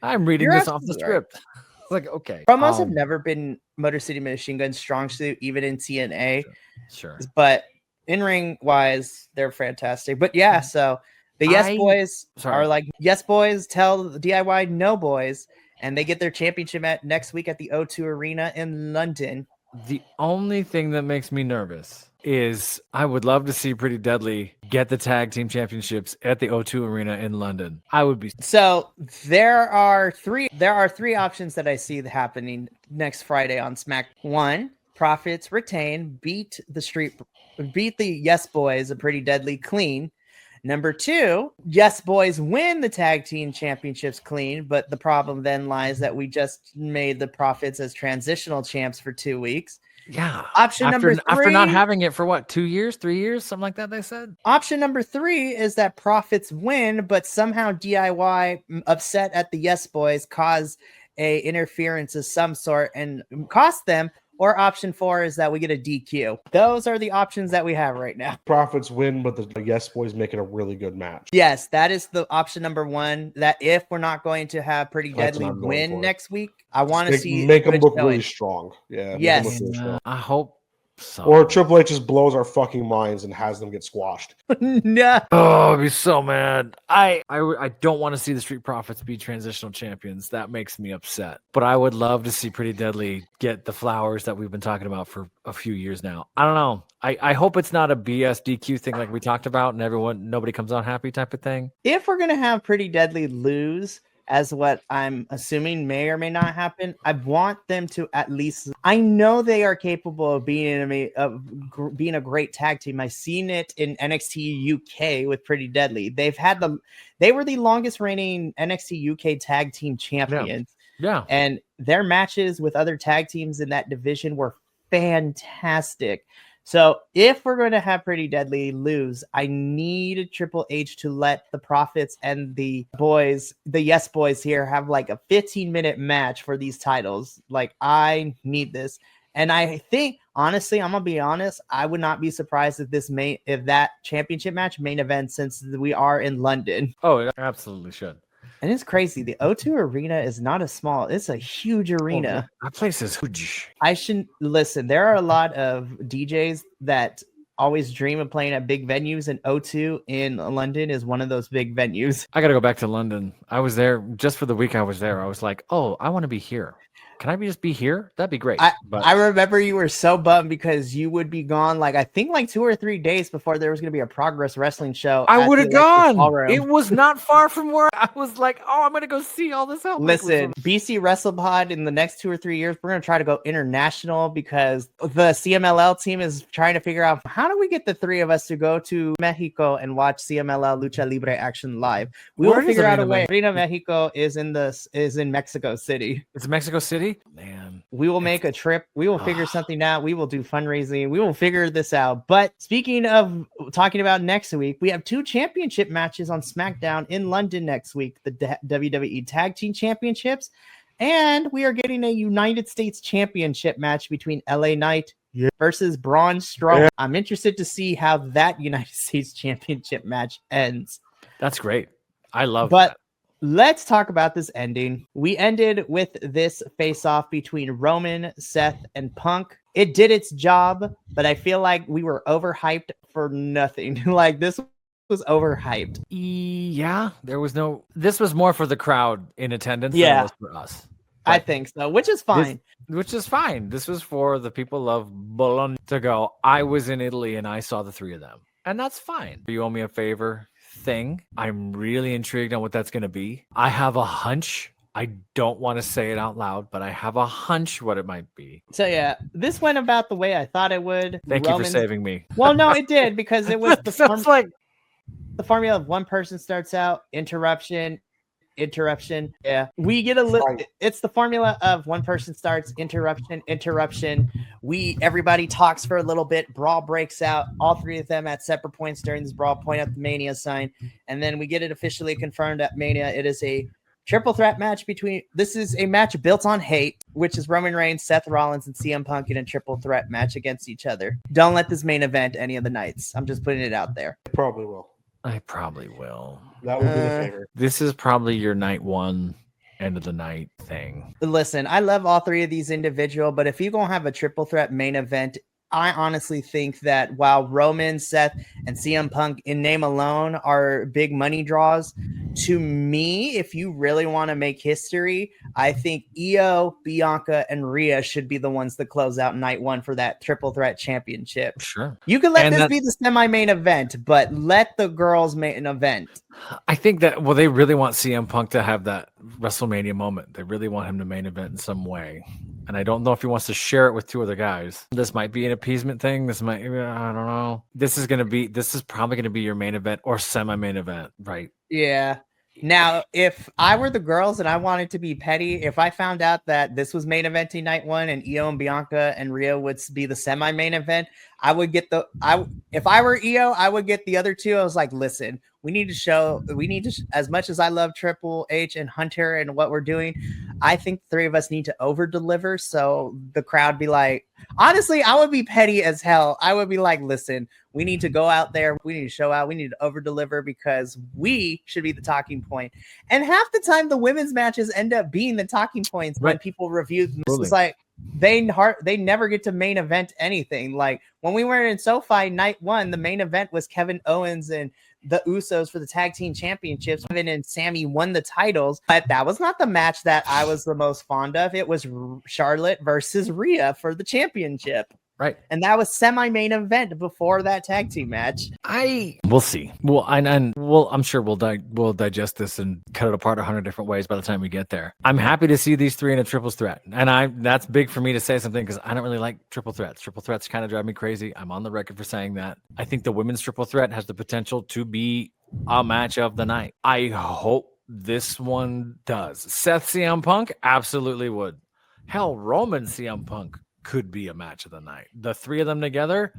Speaker 2: I'm reading this off the script. It's like, okay.
Speaker 1: Promos have never been Motor City Machine Gun's strong suit, even in TNA.
Speaker 2: Sure.
Speaker 1: But in ring wise, they're fantastic. But yeah, so the Yes Boys are like, Yes Boys tell the DIY no boys, and they get their championship next week at the O2 Arena in London.
Speaker 2: The only thing that makes me nervous is I would love to see Pretty Deadly get the tag team championships at the O2 Arena in London. I would be.
Speaker 1: So there are three options that I see happening next Friday on Smack. One, Profits retain, beat the Yes Boys, a Pretty Deadly clean. Number two, Yes Boys win the tag team championships clean, but the problem then lies that we just made the Profits as transitional champs for 2 weeks.
Speaker 2: Yeah.
Speaker 1: Option number three,
Speaker 2: after not having it for what, 2 years, 3 years, something like that, they said.
Speaker 1: Option number three is that Profits win, but somehow DIY upset at the Yes Boys cause a interference of some sort and cost them. Or option four is that we get a DQ. Those are the options that we have right now.
Speaker 3: Profits win, but the Yes Boys make it a really good match.
Speaker 1: Yes, that is the option number one. That if we're not going to have Pretty Deadly win next week, I want to see
Speaker 3: make them look really strong. Yeah.
Speaker 1: Yes.
Speaker 3: Really strong.
Speaker 2: I hope so.
Speaker 3: Or Triple H just blows our fucking minds and has them get squashed.
Speaker 1: No.
Speaker 2: Oh, I'd be so mad. I don't want to see the Street Profits be transitional champions. That makes me upset. But I would love to see Pretty Deadly get the flowers that we've been talking about for a few years now. I don't know. I hope it's not a BS DQ thing like we talked about and nobody comes out happy type of thing.
Speaker 1: If we're going to have Pretty Deadly lose, as what I'm assuming may or may not happen, I want them to at least. I know they are capable of being a great tag team. I've seen it in NXT UK with Pretty Deadly. They were the longest reigning NXT UK tag team champions.
Speaker 2: Yeah.
Speaker 1: And their matches with other tag teams in that division were fantastic. So if we're going to have Pretty Deadly lose, I need Triple H to let the Profits and the Yes Boys here have like a 15-minute match for these titles. Like, I need this. And I think, honestly, I'm going to be honest, I would not be surprised if that championship match main event, since we are in London.
Speaker 2: Oh, it absolutely should.
Speaker 1: And it's crazy. The O2 Arena is not it's a huge arena.
Speaker 2: Oh, that place is huge.
Speaker 1: Listen, there are a lot of DJs that always dream of playing at big venues, and O2 in London is one of those big venues.
Speaker 2: I got to go back to London. I was there just for the week I was there. I was like, oh, I want to be here. Can I just be here? That'd be great.
Speaker 1: I remember you were so bummed because you would be gone I think 2 or 3 days before there was going to be a Progress Wrestling show.
Speaker 2: I would have gone. It was not far from where I was like, oh, I'm going to go see all this out.
Speaker 1: Listen, BC WrestlePod in the next 2 or 3 years, we're going to try to go international because the CMLL team is trying to figure out how do we get the three of us to go to Mexico and watch CMLL Lucha Libre action live. We will figure out a way. Arena Mexico is in Mexico City.
Speaker 2: It's Mexico City? Man,
Speaker 1: we will make a trip. We will figure something out. We will do fundraising. We will figure this out. But speaking of talking about next week, we have 2 championship matches on SmackDown in London next week, the WWE Tag Team Championships, and we are getting a United States Championship match between LA Knight versus Braun Strowman. I'm interested to see how that United States Championship match ends.
Speaker 2: That's great. I love that.
Speaker 1: Let's talk about this ending. We ended with this face-off between Roman, Seth, and Punk. It did its job, but I feel like we were overhyped for nothing. This was overhyped.
Speaker 2: Yeah, this was more for the crowd in attendance than it was for us.
Speaker 1: I think so, which is fine.
Speaker 2: Which is fine. This was for the people of Bologna to go, I was in Italy and I saw the 3 of them. And that's fine. You owe me a favor. Thing. I'm really intrigued on what that's going to be. I have a hunch. I don't want to say it out loud, but I have a hunch what it might be.
Speaker 1: So yeah, this went about the way I thought it would.
Speaker 2: Thank you for saving me.
Speaker 1: Well, no, it did because it was the formula of one person starts out, interruption. Yeah, we get it's the formula of one person starts, interruption. Everybody talks for a little bit, brawl breaks out, all 3 of them at separate points during this brawl point at the Mania sign, and then we get it officially confirmed at Mania. It is a triple threat match this is a match built on hate, which is Roman Reigns, Seth Rollins, and CM Punk in a triple threat match against each other. Don't let this main event any of the nights. I'm just putting it out there.
Speaker 3: Probably will.
Speaker 2: I probably will.
Speaker 3: That would be the favor.
Speaker 2: This is probably your night 1 end of the night thing.
Speaker 1: Listen, I love all 3 of these individual, but if you're going to have a triple threat main event I honestly think that while Roman, Seth, and CM Punk in name alone are big money draws, to me, if you really want to make history, I think Io, Bianca, and Rhea should be the ones that close out night one for that triple threat championship.
Speaker 2: Sure.
Speaker 1: You can let this be the semi-main event, but let the girls main event.
Speaker 2: I think that, well, they really want CM Punk to have that WrestleMania moment. They really want him to main event in some way. And I don't know if he wants to share it with two other guys. This might be an appeasement thing. This might, I don't know. This is probably going to be your main event or semi-main event, right?
Speaker 1: Yeah. Now, if I were the girls and I wanted to be petty, if I found out that this was main eventing night one and Io and Bianca and Rhea would be the semi-main event, I would get if I were Io, I would get the other two. I was like, listen, we need to, as much as I love Triple H and Hunter and what we're doing, I think the three of us need to over deliver. So the crowd be like, honestly, I would be petty as hell. I would be like, listen, we need to go out there. We need to show out. We need to over deliver because we should be the talking point. And half the time the women's matches end up being the talking points when people review them. It's like, they never get to main event anything. Like when we were in SoFi night one, the main event was Kevin Owens and the Usos for the tag team championships. Kevin and Sammy won the titles, but that was not the match that I was the most fond of. It was Charlotte versus Rhea for the championship.
Speaker 2: Right.
Speaker 1: And that was semi-main event before that tag team match.
Speaker 2: We'll see. Well, I'm sure we'll digest this and cut it apart 100 different ways by the time we get there. I'm happy to see these three in a triples threat. And that's big for me to say something because I don't really like triple threats. Triple threats kind of drive me crazy. I'm on the record for saying that. I think the women's triple threat has the potential to be a match of the night. I hope this one does. Seth CM Punk absolutely would. Hell, Roman CM Punk could be a match of the night. The three of them together,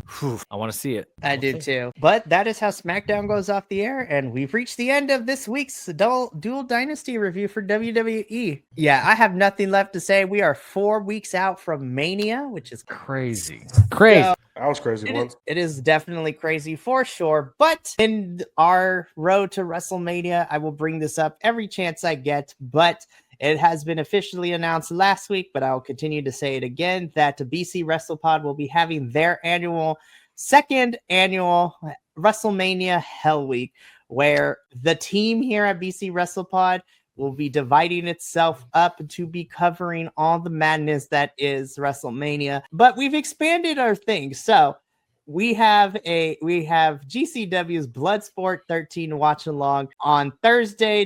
Speaker 2: I want to see it.
Speaker 1: I do too. But that is how SmackDown goes off the air, and we've reached the end of this week's Dual Dynasty review for WWE. Yeah, I have nothing left to say. We are 4 weeks out from Mania, which is
Speaker 2: crazy.
Speaker 3: That was crazy once.
Speaker 1: It is definitely crazy for sure. But in our road to WrestleMania, I will bring this up every chance I get. But it has been officially announced last week, but I'll continue to say it again, that the BC WrestlePod will be having their second annual WrestleMania Hell Week, where the team here at BC WrestlePod will be dividing itself up to be covering all the madness that is WrestleMania. But we've expanded our thing. So we have GCW's Bloodsport 13 watch along on Thursday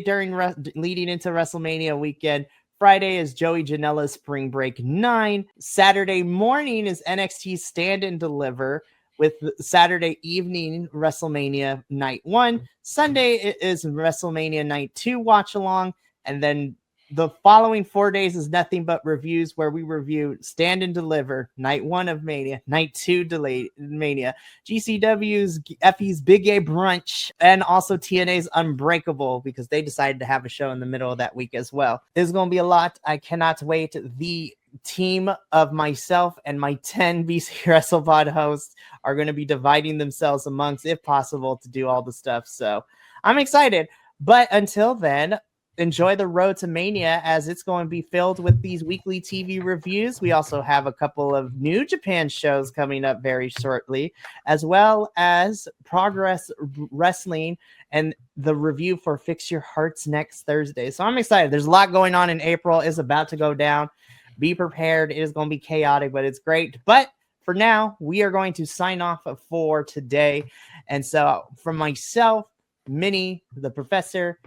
Speaker 1: leading into WrestleMania weekend. Friday is Joey Janela's Spring Break 9. Saturday morning is NXT Stand and Deliver, with Saturday evening WrestleMania Night 1. Sunday is WrestleMania Night 2 watch along, and then the following 4 days is nothing but reviews, where we review Stand and Deliver, Night 1 of Mania, Night 2 delayed Mania, GCW's Effie's Big A Brunch, and also TNA's Unbreakable, because they decided to have a show in the middle of that week as well. There's going to be a lot. I cannot wait. The team of myself and my 10 BC WrestlePod hosts are going to be dividing themselves amongst, if possible, to do all the stuff. So I'm excited. But until then, enjoy the road to Mania, as it's going to be filled with these weekly TV reviews. We also have a couple of New Japan shows coming up very shortly, as well as Progress Wrestling and the review for Fix Your Hearts next Thursday. So I'm excited. There's a lot going on in April. It's about to go down. Be prepared. It is going to be chaotic, but it's great. But for now, we are going to sign off for today. And so from myself, Minnie, the professor,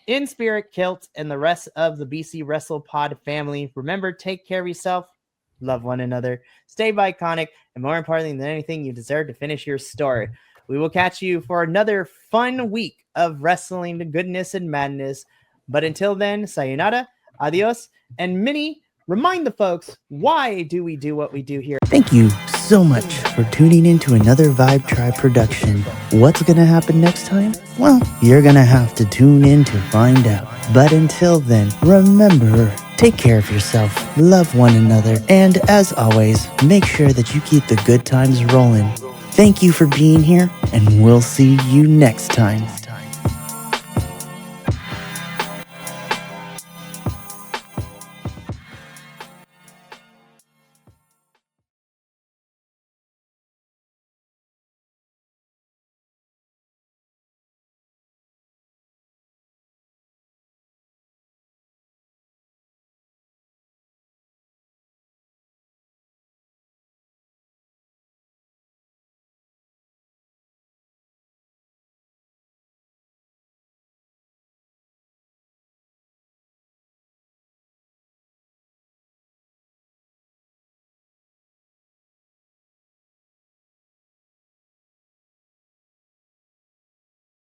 Speaker 1: In Spirit, Kilt, and the rest of the BC WrestlePod family, remember, take care of yourself, love one another, stay iconic, and more importantly than anything, you deserve to finish your story. We will catch you for another fun week of wrestling goodness and madness. But until then, sayonara, adios, and Minnie, remind the folks, why do we do what we do here?
Speaker 4: Thank you so much for tuning in to another Vibe Tribe production. What's going to happen next time? Well, you're going to have to tune in to find out. But until then, remember, take care of yourself, love one another, and as always, make sure that you keep the good times rolling. Thank you for being here, and we'll see you next time.